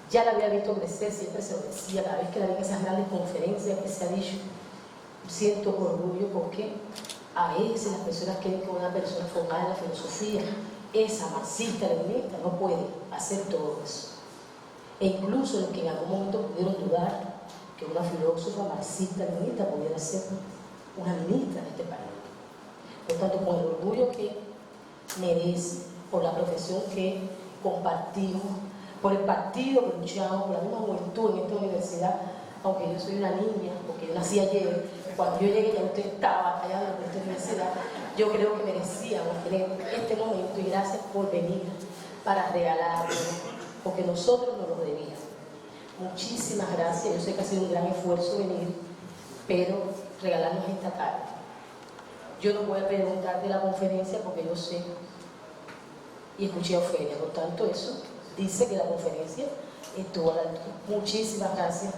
Ya la había visto crecer, siempre se lo decía, cada vez que la vi en esas grandes conferencias que se ha dicho, siento orgullo porque a veces las personas creen que una persona formada en la filosofía, esa marxista-leninista, no puede hacer todo eso. E incluso los que en algún momento pudieron dudar que una filósofa marxista-leninista pudiera ser una ministra de este país. Por tanto, con el orgullo que merece, por la profesión que compartimos, por el partido que luchamos, por la misma juventud en esta universidad, aunque yo soy una niña, porque yo nací ayer, cuando yo llegué ya usted estaba batallando por esta universidad, yo creo que merecíamos tener este momento y gracias por venir para regalarlo, porque nosotros nos lo debíamos. Muchísimas gracias, yo sé que ha sido un gran esfuerzo venir, pero regalarnos esta tarde. Yo no voy a preguntar de la conferencia porque yo sé y escuché a Ofelia, por tanto eso dice que la conferencia estuvo a la altura. Muchísimas gracias,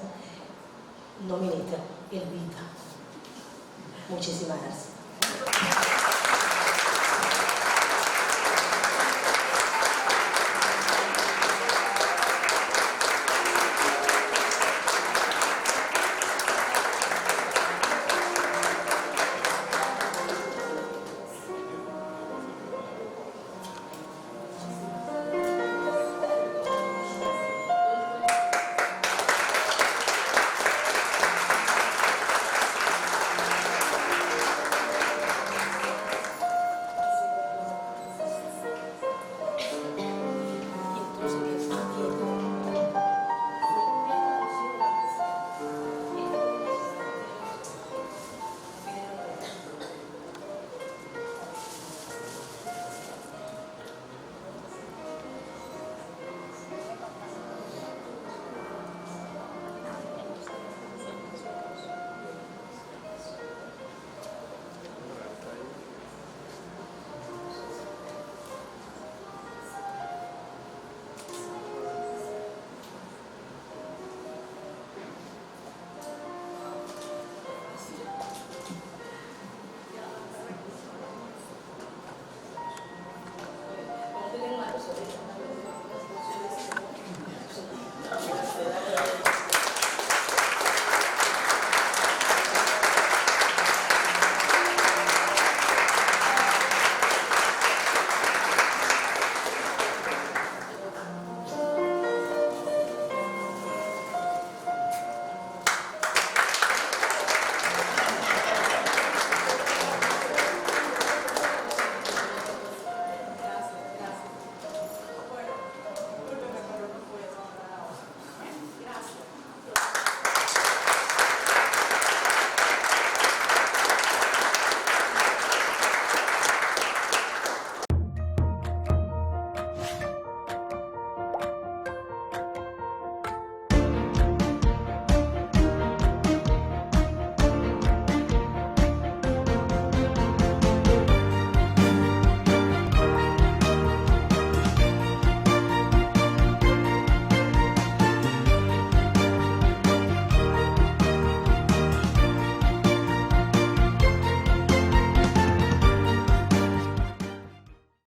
no ministra, Elvita. Muchísimas gracias. Entonces,